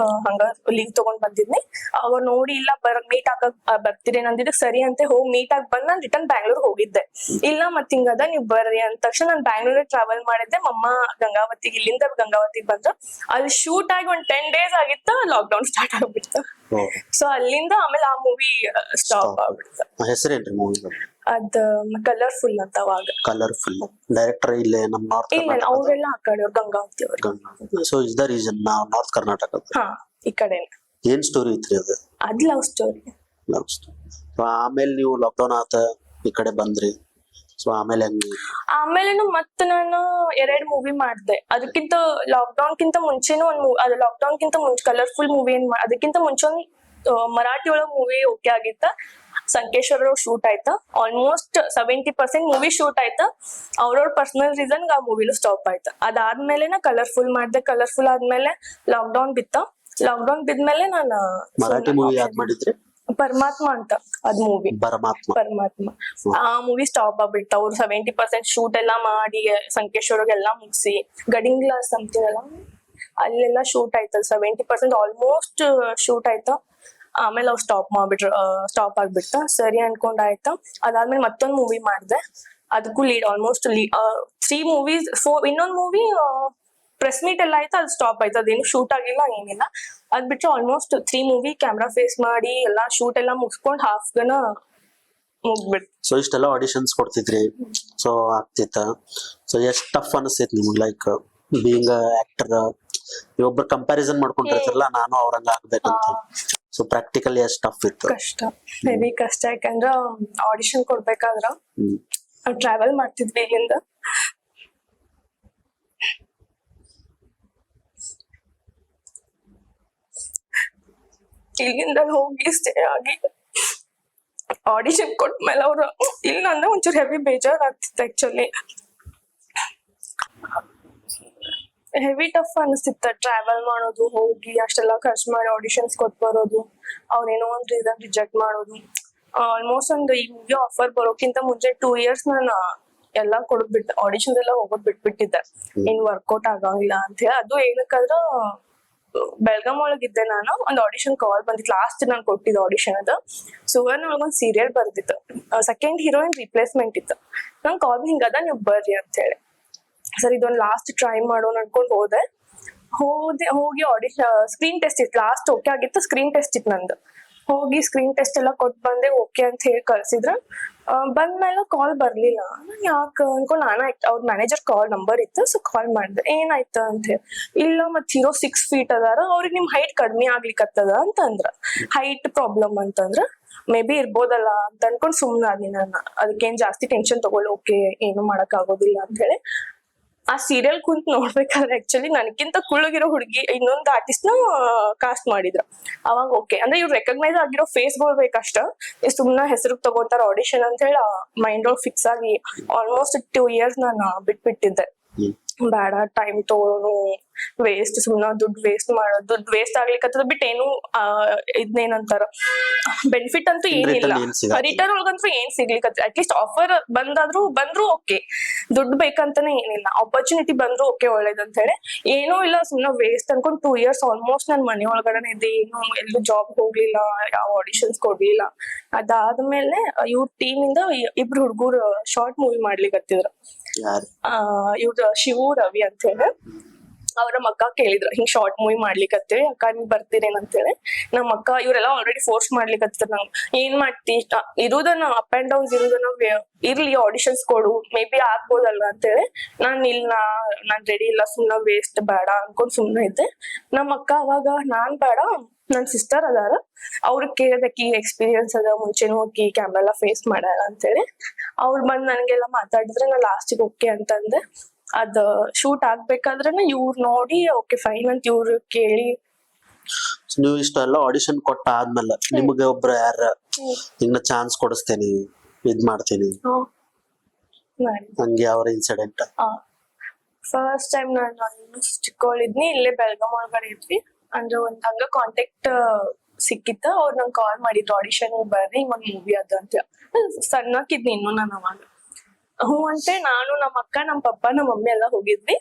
ಹಂಗ ಲೀವ್ ತಗೊಂಡ್ ಬಂದಿದ್ನಿ. ಅವ್ರು ನೋಡಿ ಇಲ್ಲ ಮೀಟ್ ಆಗಕ್ ಬರ್ತೀರಿ ಅಂದಿದ್ದಕ್ಕೆ ಸರಿ ಅಂತ ಹೋಗಿ ಮೀಟ್ ಆಗಿ ಬಂದ್ ನಾನ್ ರಿಟರ್ನ್ ಬ್ಯಾಂಗ್ಳೂರ್ ಹೋಗಿದ್ದೆ. ಇಲ್ಲ ಮತ್ ಹಿಂಗದ ನೀವ್ ಬರ್ರಿ ಅಂದ ತಕ್ಷಣ ನಾನ್ ಬ್ಯಾಂಗ್ಳೂರ್ ಟ್ರಾವೆಲ್ ಮಾಡಿದ್ದೆ. ಮಮ್ಮ ಇಲ್ಲಿಂದ ಗಂಗಾವತಿಗ್ ಬಂದ್ರು. ಅಲ್ಲಿ ಶೂಟ್ ಆಗಿ 10 days ಆಗಿತ್ತ, ಲಾಕ್ ಡೌನ್ ಸ್ಟಾರ್ಟ್ ಆಗ್ಬಿಡ್ತು. ಸೊ ಅಲ್ಲಿಂದ ಆಮೇಲೆ ಆ ಮೂವಿ ಸ್ಟಾಪ್ ಆಗ್ಬಿಡ್ತು. ಹೆಸರೇನ್ರಿ ಮೂವಿ? ಅದ್ ಕಲರ್ಫುಲ್ ಅಂತ. ಅವಾಗ ಕಲರ್ಫುಲ್ ಡೈರೆಕ್ಟರ್ ಇಲ್ಲೇ ನಮ್ ನಾರ್ತ್ ಇಲ್ಲ, ಅವ್ರೆಲ್ಲ ಆ ಕಡೆ ಗಂಗಾವತಿ ಅವ್ರು. So is the reason north Karnataka? ಈ ಕಡೆ. ಏನ್ ಸ್ಟೋರಿ ಐತ್ರಿ ಅದು? ಅದ್ ಲವ್ ಸ್ಟೋರಿ. ಆಮೇಲೆ ನೀವು ಲಾಕ್ಡೌನ್ ಆತ ಈ ಕಡೆ ಬಂದ್ರಿ, ಸೊ ಆಮೇಲೆನು ಮತ್ತ ನಾನು 2 ಮೂವಿ ಮಾಡ್ದೆ. ಅದಕ್ಕಿಂತ ಲಾಕ್ಡೌನ್ ಕಿಂತ ಮುಂಚೆನೂ ಲಾಕ್ಡೌನ್ ಕಿಂತ ಮುಂಚೆ ಕಲರ್ಫುಲ್ ಮೂವಿ ಅದಕ್ಕಿಂತ ಮುಂಚೆ ಒಂದ್ ಮರಾಠಿ ಒಳಗ್ ಮೂವಿ ಓಕೆ ಆಗಿತ್ತ. ಸಂಕೇಶ್ವರ ಶೂಟ್ ಆಯ್ತಾ, ಆಲ್ಮೋಸ್ಟ್ 70% ಮೂವಿ ಶೂಟ್ ಆಯ್ತಾ. ಅವ್ರವ್ರ ಪರ್ಸನಲ್ ರೀಸನ್ ಆ ಮೂವಿಲು ಸ್ಟಾಪ್ ಆಯ್ತಾ. ಅದಾದ್ಮೇಲೆ ನಾ ಕಲರ್ಫುಲ್ ಮಾಡ್ದೆ. ಕಲರ್ಫುಲ್ ಆದ್ಮೇಲೆ ಲಾಕ್ಡೌನ್ ಬಿತ್ತ. ಲಾಕ್ಡೌನ್ ಬಿದ್ಮೇಲೆ ನಾನು ಮರಾಠಿ ಮೂವಿ ಯಾವ್ದು ಮಾಡಿದ್ರಿ? ಪರಮಾತ್ಮ ಅಂತ ಅದ್ ಮೂವಿ. ಪರಮಾತ್ಮ ಆ ಮೂವಿ ಸ್ಟಾಪ್ ಆಗ್ಬಿಡ್ತ. ಅವ್ರು 70% ಶೂಟ್ ಎಲ್ಲಾ ಮಾಡಿ ಸಂಕೇಶ್ವರಗೆಲ್ಲಾ ಮುಗಿಸಿ, ಗಡಿಂಗ್ಲ ಸಮಥಿಂಗ್ ಎಲ್ಲ ಅಲ್ಲೆಲ್ಲಾ ಶೂಟ್ ಆಯ್ತದ. 70% ಆಲ್ಮೋಸ್ಟ್ ಶೂಟ್ ಆಯ್ತಾ. ಆಮೇಲೆ ಅವ್ರು ಸ್ಟಾಪ್ ಆಗ್ಬಿಡ್ತ. ಸರಿ ಅನ್ಕೊಂಡ್ ಆಯ್ತಾ. ಅದಾದ್ಮೇಲೆ ಮತ್ತೊಂದ್ ಮೂವಿ ಮಾಡ್ದೆ. ಅದಕ್ಕೂ ಆಲ್ಮೋಸ್ಟ್ 3 movies. ಇನ್ನೊಂದ್ ಮೂವಿ ಪ್ರೆಸ್ ಮೀಟ್ ಎಲ್ಲ ಆಯ್ತಾ, ಅದು ಸ್ಟಾಪ್ ಆಯ್ತು. ಅದೇನು ಶೂಟ್ ಆಗಿಲ್ಲ, ಏನಿಲ್ಲ. ಅದ್ ಬಿಟ್ಟು ಆಲ್ಮೋಸ್ಟ್ 3 ಮೂವಿ ಕ್ಯಾಮ್ರಾ ಫೇಸ್ ಮಾಡಿ ಎಲ್ಲಾ ಶೂಟ್ ಎಲ್ಲಾ ಮುಗಿಸ್ಕೊಂಡ್ ಹಾಫ್ಗನ ಮುಗ್ಬಿಡ್ತು. ಸೊ ಇಷ್ಟೆಲ್ಲ ಆಡಿಷನ್ಸ್ ಕೊಡ್ತಿದ್ರಿ, ಸೊ ಆಗ್ತಿತ್ತ. ಸೊ ಎಷ್ಟ್ ಟಫ್ ಅನಿಸ್ತೈತಿ ನಿಮ್ಗೆ ಲೈಕ್ ಬೀಯಿಂಗ್ ಆಕ್ಟರ್? ನೀವೊಬ್ರು ಕಂಪ್ಯಾರಿಸನ್ ಮಾಡ್ಕೊಂಡಿರ್ತಿರಲ್ಲ ನಾನು ಅವ್ರಂಗ ಆಗ್ಬೇಕಂತ. ಸೊ ಪ್ರಾಕ್ಟಿಕಲಿ ಎಷ್ಟು ಟಫ್ ಇತ್ತು? ಕಷ್ಟ, ಹೆವಿ ಕಷ್ಟ. ಯಾಕಂದ್ರ ಆಡಿಷನ್ ಕೊಡ್ಬೇಕಾದ್ರ ಟ್ರಾವೆಲ್ ಮಾಡ್ತಿದ್ವಿ ಇಲ್ಲಿಂದ. ಇಲ್ಲಿಂದ ಹೋಗಿ ಸ್ಟೇ ಆಗಿ ಆಡಿಷನ್ ಕೊಟ್ಮೇಲೆ ಅವ್ರು ಇಲ್ಲ ಅಂದ್ರೆ ಒಂಚೂರು ಹೆವಿ ಬೇಜಾರ್ ಆಗ್ತಿತ್ತು. ಆಕ್ಚುಲಿ ಹೆವಿ ಟಫ್ ಅನಿಸ್ತಿತ್ತ ಟ್ರಾವೆಲ್ ಮಾಡೋದು, ಹೋಗಿ ಅಷ್ಟೆಲ್ಲ ಖರ್ಚು ಮಾಡಿ ಆಡಿಷನ್ಸ್ ಕೊಟ್ಟು ಬರೋದು, ಅವ್ರೇನೋ ಒಂದ್ ರೀಸನ್ ರಿಜೆಕ್ಟ್ ಮಾಡೋದು. ಆಲ್ಮೋಸ್ಟ್ ಒಂದು ಈ ಮೂವಿ ಆಫರ್ ಬರೋಕ್ಕಿಂತ ಮುಂಚೆ 2 years ನಾನು ಎಲ್ಲಾ ಕೊಡ್ಬಿಟ್ಟು ಆಡಿಷನ್ಸ್ ಎಲ್ಲ ಹೋಗೋದ್ ಬಿಟ್ಬಿಟ್ಟಿದ್ದೆ, ಇನ್ ವರ್ಕೌಟ್ ಆಗಂಗಿಲ್ಲ ಅಂತ ಹೇಳಿ. ಅದು ಏನಕ್ಕಂದ್ರ ಬೆಳಗಾಂ ಒಳಗಿದ್ದೆ ನಾನು, ಒಂದ್ ಆಡಿಷನ್ ಕಾಲ್ ಬಂದಿತ್ತು. ಲಾಸ್ಟ್ ನಾನು ಕೊಟ್ಟಿದ್ದ ಆಡಿಷನ್ ಅದು ಸುವರ್ಣ ಒಳಗೊಂದ್ ಸೀರಿಯಲ್ ಬರ್ದಿತ್ತು, ಸೆಕೆಂಡ್ ಹೀರೋಯಿನ್ ರಿಪ್ಲೇಸ್ಮೆಂಟ್ ಇತ್ತು. ನಂಗೆ ಕಾಲ್ ಹಿಂಗದ ನೀವ್ ಬರ್ರಿ ಅಂತ ಹೇಳಿ, ಸರ್ ಇದೊಂದ್ ಲಾಸ್ಟ್ ಟ್ರೈ ಮಾಡೋಣ ಅನ್ಕೊಂಡ್ ಹೋಗಿ ಆಡಿಷನ್ ಸ್ಕ್ರೀನ್ ಟೆಸ್ಟ್ ಇತ್ತು. ಲಾಸ್ಟ್ ಓಕೆ ಆಗಿತ್ತು, ಸ್ಕ್ರೀನ್ ಟೆಸ್ಟ್ ಇತ್ತು ನಂದು. ಹೋಗಿ ಸ್ಕ್ರೀನ್ ಟೆಸ್ಟ್ ಎಲ್ಲ ಕೊಟ್ಟು ಬಂದೆ, ಓಕೆ ಅಂತ ಹೇಳಿ ಕಳ್ಸಿದ್ರ. ಬಂದ್ಮೇಲೆ ಕಾಲ್ ಬರ್ಲಿಲ್ಲ. ಯಾಕ ಅನ್ಕೊಂಡ್ ಅವ್ರ ಮ್ಯಾನೇಜರ್ ಕಾಲ್ ನಂಬರ್ ಇತ್ತು, ಸೊ ಕಾಲ್ ಮಾಡಿದೆ. ಏನಾಯ್ತು ಅಂತ ಹೇಳಿ, ಇಲ್ಲ ಮತ್ ಹೀರೋ 6 feet ಅದಾರ, ಅವ್ರಿಗೆ ನಿಮ್ ಹೈಟ್ ಕಡಿಮೆ ಆಗ್ಲಿಕ್ಕತ್ತದ ಅಂತಂದ್ರ. ಹೈಟ್ ಪ್ರಾಬ್ಲಮ್ ಅಂತಂದ್ರ ಮೇ ಬಿ ಇರ್ಬೋದಲ್ಲ ಅಂತ ಅನ್ಕೊಂಡ್ ಸುಮ್ನಾದ್ನಿ ನಾನು. ಅದಕ್ಕೇನ್ ಜಾಸ್ತಿ ಟೆನ್ಷನ್ ತಗೊಳ್ಳಿ, ಓಕೆ ಏನು ಮಾಡಕ್ ಆಗೋದಿಲ್ಲ ಅಂತ ಹೇಳಿ. ಆ ಸೀರಿಯಲ್ ಕುಂತ್ ನೋಡ್ಬೇಕಾದ್ರೆ ಆಕ್ಚುಲಿ ನನಗಿಂತ ಕುಳ್ಳಗಿರೋ ಹುಡುಗಿ ಇನ್ನೊಂದು ಆರ್ಟಿಸ್ಟ್ ನ ಕಾಸ್ಟ್ ಮಾಡಿದ್ರು. ಅವಾಗ ಓಕೆ ಅಂದ್ರೆ ಇವ್ರು ರೆಕಗ್ನೈಸ್ ಆಗಿರೋ ಫೇಸ್ಗಳು ಬೇಕಷ್ಟ, ಸುಮ್ನ ಹೆಸರು ತಗೋತಾರ ಆಡಿಷನ್ ಅಂತ ಹೇಳಿ ಮೈಂಡ್ ಒಳಗ್ ಫಿಕ್ಸ್ ಆಗಿ ಆಲ್ಮೋಸ್ಟ್ 2 years ನಾನು ಬಿಟ್ಬಿಟ್ಟಿದ್ದೆ. ಬೇಡ ಟೈಮ್ ತಗೋನು ವೇಸ್ಟ್, ಸುಮ್ನ ದುಡ್ಡು ವೇಸ್ಟ್ ಮಾಡೋದು, ದುಡ್ಡು ವೇಸ್ಟ್ ಆಗ್ಲಿಕ್ಕತ್ತದ ಬಿಟ್ಟು ಏನು ಇದನ್ನೇನಂತಾರ ಬೆನಿಫಿಟ್ ಅಂತೂ ಏನಿಲ್ಲ. ರಿಟರ್ನ್ ಒಳಗಂತೂ ಏನ್ ಸಿಗ್ಲಿಕ್ಕತ್ತ. ಅಟ್ಲೀಸ್ಟ್ ಆಫರ್ ಬಂದ್ರು ಓಕೆ, ದುಡ್ಡು ಬೇಕಂತಾನೆ ಏನಿಲ್ಲ, ಆಪರ್ಚುನಿಟಿ ಬಂದ್ರು ಓಕೆ ಒಳ್ಳೇದಂತ ಹೇಳಿ. ಏನೂ ಇಲ್ಲ, ಸುಮ್ನ ವೇಸ್ಟ್ ಅನ್ಕೊಂಡ್ 2 years ಆಲ್ಮೋಸ್ಟ್ ನನ್ ಮನೆ ಒಳಗಡೆ ಇದೆ, ಏನು ಎಲ್ಲೂ ಜಾಬ್ ಹೋಗ್ಲಿಲ್ಲ, ಯಾವ ಆಡಿಷನ್ಸ್ ಕೊಡ್ಲಿಲ್ಲ. ಅದಾದ್ಮೇಲೆ ಇವ್ರ ಟೀಮ್ ಇಂದ ಇಬ್ರು ಹುಡುಗರು ಶಾರ್ಟ್ ಮೂವಿ ಮಾಡ್ಲಿಕ್ಕತ್ತಿದ್ರು. ಇವ್ರ ಶಿವು ರವಿ ಅಂತ ಹೇಳಿ. ಅವ್ರ ಅಕ್ಕ ಕೇಳಿದ್ರ ಹಿಂಗ್ ಶಾರ್ಟ್ ಮೂವಿ ಮಾಡ್ಲಿಕ್ಕತ್ತೇಳಿ, ಅಕ್ಕ ನೀವ್ ಬರ್ತೀರೇನಂತ ಹೇಳಿ. ನಮ್ಮ ಅಕ್ಕ ಇವರೆಲ್ಲ ಆಲ್ರೆಡಿ ಫೋರ್ಸ್ ಮಾಡ್ಲಿಕ್ಕತ್ತಿದ್ರು ನಂಗೆ. ಏನ್ ಮಾಡ್ತಿ, ಇರುದನ್ನ ಅಪ್ ಅಂಡ್ ಡೌನ್ಸ್ ಇರುದನ್ನ ಇರ್ಲಿ, ಆಡಿಷನ್ಸ್ ಕೊಡು, ಮೇ ಬಿ ಆಗ್ಬೋದಲ್ಲ ಅಂತೇಳಿ. ನಾನ್ ರೆಡಿ ಇಲ್ಲ, ಸುಮ್ನ ವೇಸ್ಟ್, ಬೇಡ ಅನ್ಕೊಂಡ್ ಸುಮ್ನೆ ಇದ್ದೆ. ನಮ್ಮ ಅಕ್ಕ ಅವಾಗ ನಾನ್ ಬೇಡ, ನನ್ ಸಿಸ್ಟರ್ ಅದಾರ, ಅವ್ರಿಗೆ ಕೇಳದಕ್ಕಿ ಎಕ್ಸ್ಪೀರಿಯನ್ಸ್ ಅದ, ಮುಂಚೆನೂ ಹೋಗಿ ಕ್ಯಾಮ್ರಾ ಎಲ್ಲ ಫೇಸ್ ಮಾಡ್ಯಾರ ಅಂತೇಳಿ. ಅವ್ರು ಬಂದ್ ನನ್ಗೆಲ್ಲ ಮಾತಾಡಿದ್ರೆ ನಾ ಲಾಸ್ಟಿಗೆ ಓಕೆ ಅಂತಂದೆ. ಅದ್ ಶೂಟ್ ಆಗ್ಬೇಕಾದ್ರನ ಇವ್ರು ನೋಡಿ ಓಕೆ ಫೈನ್ ಅಂತ ಇವ್ರು ಕೇಳಿ. ನೀವು ಇಷ್ಟೆಲ್ಲ ಆಡಿಷನ್ ಕೊಟ್ಟ ಆದ್ಮೇಲೆ ನಿಮ್ಗೆ ಒಬ್ರು ಯಾರ ಇನ್ನ ಚಾನ್ಸ್ ಕೊಡಿಸ್ತೇನೆ, ಇದ್ ಮಾಡ್ತೀನಿ ಹಂಗೆ ಅವ್ರ ಇನ್ಸಿಡೆಂಟ್? ಫಸ್ಟ್ ಟೈಮ್ ನಾನು ಚಿಕ್ಕವಳಿದ್ನಿ, ಇಲ್ಲೇ ಬೆಳಗಾಂ ಒಳಗಡೆ ಇದ್ವಿ. ಅಂದ್ರೆ ಒಂದ್ ಹಂಗ ಕಾಂಟ್ಯಾಕ್ಟ್ ಸಿಕ್ಕಿತ್ತ. ಅವ್ರು ನಂಗೆ ಕಾಲ್ ಮಾಡಿದ್ರು, ಆಡಿಷನ್ ಬರ್ರಿ ಒಂದ್ ಮೂವಿ ಅದ ಅಂತ. ಸಣ್ಣಕ್ಕಿದ್ನಿ ಇನ್ನು ನಾನು ಅವಾಗ. ಹ್ಞೂ ಅಂತೆ ನಾನು, ನಮ್ಮ ಅಕ್ಕ, ನಮ್ಮ ಪಪ್ಪ, ನಮ್ಮ ಮಮ್ಮಿ ಎಲ್ಲ ಹೋಗಿದ್ವಿ.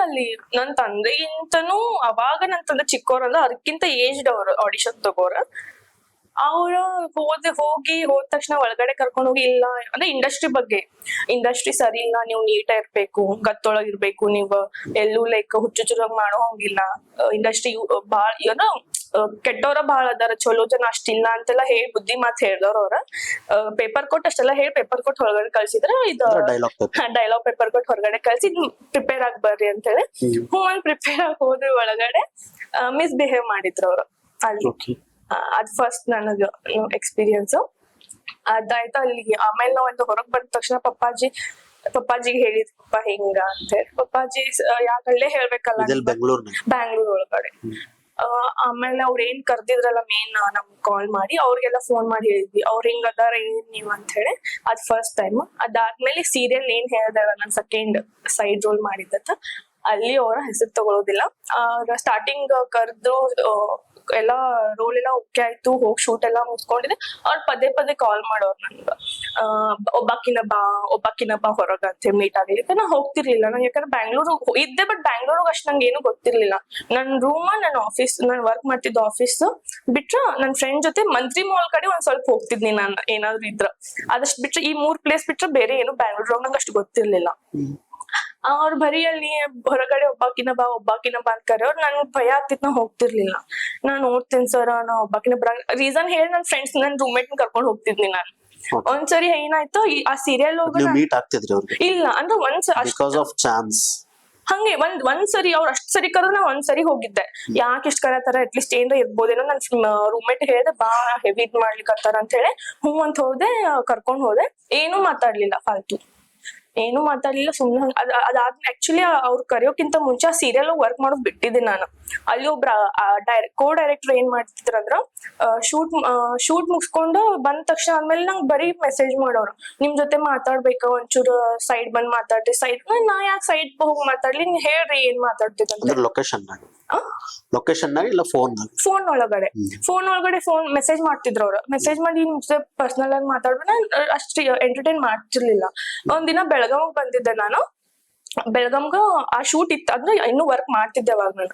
ಅಲ್ಲಿ ನನ್ ತಂದೆಗಿಂತನೂ ಅವಾಗ ನನ್ ತಂದೆ ಚಿಕ್ಕವ್ರ ಅಂದ್ರೆ ಅದಕ್ಕಿಂತ ಏಜ್ಡ್ ಅವ್ರು ಆಡಿಷನ್ ತಗೋರ. ಅವ್ರು ಹೋದ ತಕ್ಷಣ ಒಳಗಡೆ ಕರ್ಕೊಂಡು ಹೋಗಿ, ಇಲ್ಲ ಅಂದ್ರೆ ಇಂಡಸ್ಟ್ರಿ ಸರಿ ಇಲ್ಲ, ನೀವು ನೀಟ ಇರ್ಬೇಕು, ಗತ್ತೊಳಗ್ ಇರ್ಬೇಕು, ನೀವು ಎಲ್ಲೂ ಲೈಕ್ ಹುಚ್ಚುಚ್ಚುರಾಗ್ ಮಾಡೋ ಹಂಗಿಲ್ಲ, ಇಂಡಸ್ಟ್ರಿ ಬಾಳ್ ಏನೋ ಕೆಟ್ಟವ್ರ ಬಾಳ ಅದಾರ, ಚಲೋ ಜನ ಅಷ್ಟಿಲ್ಲ ಅಂತೆಲ್ಲ ಹೇಳಿ ಬುದ್ಧಿ ಮಾತ್ ಹೇಳ್ದವ್ರ. ಅವ್ರ ಪೇಪರ್ ಕೊಟ್ಟು ಅಷ್ಟೆಲ್ಲ ಹೇಳಿ ಪೇಪರ್ ಕೊಟ್ಟು ಹೊರಗಡೆ ಕಳ್ಸಿದ್ರ. ಇದು ಡೈಲಾಗ್ ಪೇಪರ್ ಕೊಟ್ಟು ಹೊರಗಡೆ ಕಳ್ಸಿ ಪ್ರಿಪೇರ್ ಆಗಿ ಬರ್ರಿ ಅಂತ ಹೇಳಿ. ಹ್ಞೂ ಪ್ರಿಪೇರ್ ಆಗಿ ಹೋದ್ರಿ. ಒಳಗಡೆ ಮಿಸ್ಬಿಹೇವ್ ಮಾಡಿದ್ರು ಅವ್ರು ಅಲ್ಲಿ. ಅದ್ ಫಸ್ಟ್ ನನಗ ಎಕ್ಸ್ಪೀರಿಯನ್ಸ್ ಅದಾಯ್ತು ಅಲ್ಲಿಗೆ. ಆಮೇಲೆ ನಾವ್ ಒಂದು ಹೊರಗ್ ಬಂದ ತಕ್ಷಣ ಪಪ್ಪಾಜಿಗೆ ಹೇಳಿದ್, ಪಪ್ಪ ಹಿಂಗ ಅಂತ ಹೇಳಿ. ಪಪ್ಪಾಜಿ ಯಾಕಲ್ಲೇ ಹೇಳ್ಬೇಕಲ್ಲ, ಬ್ಯಾಂಗ್ಳೂರ್ ಒಳಗಡೆ. ಆಮೇಲೆ ಅವ್ರ ಏನ್ ಕರ್ದಿದ್ರಲ್ಲ ಮೇನ್ ನಮ್ಗ್ ಕಾಲ್ ಮಾಡಿ, ಅವ್ರಿಗೆಲ್ಲ ಫೋನ್ ಮಾಡಿ ಹೇಳಿದ್ವಿ, ಅವ್ರ ಹಿಂಗ ಅದಾರ ಏನ್ ನೀವ್ ಅಂತ ಹೇಳಿ. ಅದ್ ಫಸ್ಟ್ ಟೈಮ್. ಅದಾದ್ಮೇಲೆ ಸೀರಿಯಲ್ ಏನ್ ಹೇಳ್ದಾರ ನಾನ್ ಸೆಕೆಂಡ್ ಸೈಡ್ ರೋಲ್ ಮಾಡಿದ್ದತ್ತ, ಅಲ್ಲಿ ಅವರ ಹೆಸರು ತಗೊಳೋದಿಲ್ಲ. ಸ್ಟಾರ್ಟಿಂಗ್ ಕರ್ದು ಎಲ್ಲಾ ರೋಲ್ ಎಲ್ಲ ಓಕೆ ಆಯ್ತು, ಹೋಗಿ ಶೂಟ್ ಎಲ್ಲಾ ಮುಗಿಸ್ಕೊಂಡಿದೆ. ಅವ್ರು ಪದೇ ಕಾಲ್ ಮಾಡೋರು ನನ್ಗ, ಒಬ್ಬಾಕಿನ ಬಾ ಹೊರಗ ಅಂತ ಮೀಟ್ ಆಗ್ಲಿಕ್ಕೆ. ನಾ ಹೋಗ್ತಿರ್ಲಿಲ್ಲ, ನಂಗೆ ಯಾಕಂದ್ರೆ ಬ್ಯಾಂಗ್ಳೂರ್ ಇದ್ದೆ, ಬಟ್ ಬ್ಯಾಂಗ್ಳೂರ್ಗ್ ಅಷ್ಟ್ ನಂಗೆ ಏನು ಗೊತ್ತಿರ್ಲಿಲ್ಲ. ನನ್ ರೂಮ್, ನನ್ನ ಆಫೀಸ್, ನಾನ್ ವರ್ಕ್ ಮಾಡ್ತಿದ್ದ ಆಫೀಸ್ ಬಿಟ್ರ ನನ್ ಫ್ರೆಂಡ್ ಜೊತೆ ಮಂತ್ರಿ ಮಾಲ್ ಕಡೆ ಒಂದ್ ಸ್ವಲ್ಪ ಹೋಗ್ತಿದ್ನಿ ನಾನ್ ಏನಾದ್ರು ಇದ್ರ. ಅದಷ್ಟ್ ಬಿಟ್ರೆ ಈ 3 ಪ್ಲೇಸ್ ಬಿಟ್ರೆ ಬೇರೆ ಏನು ಬ್ಯಾಂಗ್ಳೂರ್ ನಂಗೆ ಅಷ್ಟು ಗೊತ್ತಿರ್ಲಿಲ್ಲ. ಅವ್ರ ಬರೀ ಅಲ್ಲಿ ಹೊರಗಡೆ ಒಬ್ಬಾಕಿನ ಬಾ ಅಂತ ಕರೆಯೋರು. ನನ್ ಭಯ ಆಗ್ತಿತ್, ನಾ ಹೋಗ್ತಿರ್ಲಿಲ್ಲ. ನಾನ್ ನೋಡ್ತೇನೆ ಸರ್, ನಾ ಒಬ್ಬಾಕಿನ ರೀಸನ್ ಹೇಳಿ ನನ್ ಫ್ರೆಂಡ್ಸ್, ನನ್ ರೂಮ್ಮೇಟ್ ಕರ್ಕೊಂಡ್ ಹೋಗ್ತಿದ್ನಿ ನಾನು. ಒಂದ್ಸರಿ ಏನಾಯ್ತು, ಆ ಸೀರಿಯಲ್ ಇಲ್ಲ ಅಂದ್ರೆ ಹಂಗೆ ಒಂದ್ ಸರಿ ಅವ್ರು ಅಷ್ಟ್ ಸರಿ ಕರೆದ್ರೆ ನಾ ಒಂದ್ ಸರಿ ಹೋಗಿದ್ದೆ. ಯಾಕೆ ಇಷ್ಟ ಕರತಾರ ಅಟ್ಲೀಸ್ಟ್ ಏನ್ರ ಇರ್ಬೋದೇನೋ ನನ್ ರೂಮ್ಮೇಟ್ ಹೇಳ್ದೆ ಬಾ ಹೆವಿ ಇದ್ ಮಾಡ್ಲಿಕ್ಕತ್ತಾರ ಅಂತ ಹೇಳಿ ಹ್ಞೂ ಅಂತ ಹೋದೆ, ಕರ್ಕೊಂಡ್ ಹೋದೆ. ಏನೂ ಮಾತಾಡ್ಲಿಲ್ಲ ಫಾಲ್ತು, ಏನು ಮಾತಾಡ್ಲಿಲ್ಲ. ಸುಮ್ನೆ ಅದಾದ್ಮೇಲೆ ಆಕ್ಚುಲಿ ಅವ್ರು ಕರೆಯೋಕ್ಕಿಂತ ಮುಂಚೆ ಸೀರಿಯಲ್ ವರ್ಕ್ ಮಾಡೋದ್ ಬಿಟ್ಟಿದ್ದೆ ನಾನು. ಅಲ್ಲಿ ಒಬ್ರ ಡೈರೆಕ್ಟರ್ ಏನ್ ಮಾಡ್ತಿದ್ರಂದ್ರ ಶೂಟ್ ಮುಗಿಸ್ಕೊಂಡು ಬಂದ ತಕ್ಷಣ ಆದ್ಮೇಲೆ ನಂಗೆ ಬರೀ ಮೆಸೇಜ್ ಮಾಡೋರು, ನಿಮ್ ಜೊತೆ ಮಾತಾಡ್ಬೇಕ ಒಂಚೂರು ಸೈಡ್ ಬಂದ್ ಮಾತಾಡ್ರಿ. ಸೈಡ್ ನಾ ಯಾಕೆ ಸೈಡ್ ಹೋಗಿ ಮಾತಾಡ್ಲಿ, ನೀವ್ ಹೇಳ್ರಿ ಏನ್ ಮಾತಾಡ್ತಿದ್ದಂತ. ಲೊಕೇಶನ್ ಇಲ್ಲ ಫೋನ್ ಒಳಗಡೆ ಮೆಸೇಜ್ ಮಾಡ್ತಿದ್ರು ಅವ್ರು. ಮೆಸೇಜ್ ಮಾಡಿ ನಿಮ್ ಜೊತೆ ಪರ್ಸನಲ್ ಆಗಿ ಮಾತಾಡ್ಬೇಡ, ಅಷ್ಟು ಎಂಟರ್ಟೈನ್ ಮಾಡ್ತಿರ್ಲಿಲ್ಲ. ಒಂದಿನ ಬೆಳಗಾವ್ ಬಂದಿದ್ದೆ ನಾನು. ಬೆಳಗಾಂಗ ಆ ಶೂಟ್ ಇತ್ತು ಅಂದ್ರೆ ಇನ್ನೂ ವರ್ಕ್ ಮಾಡ್ತಿದ್ದೆ ಅವಾಗ ನಾನು.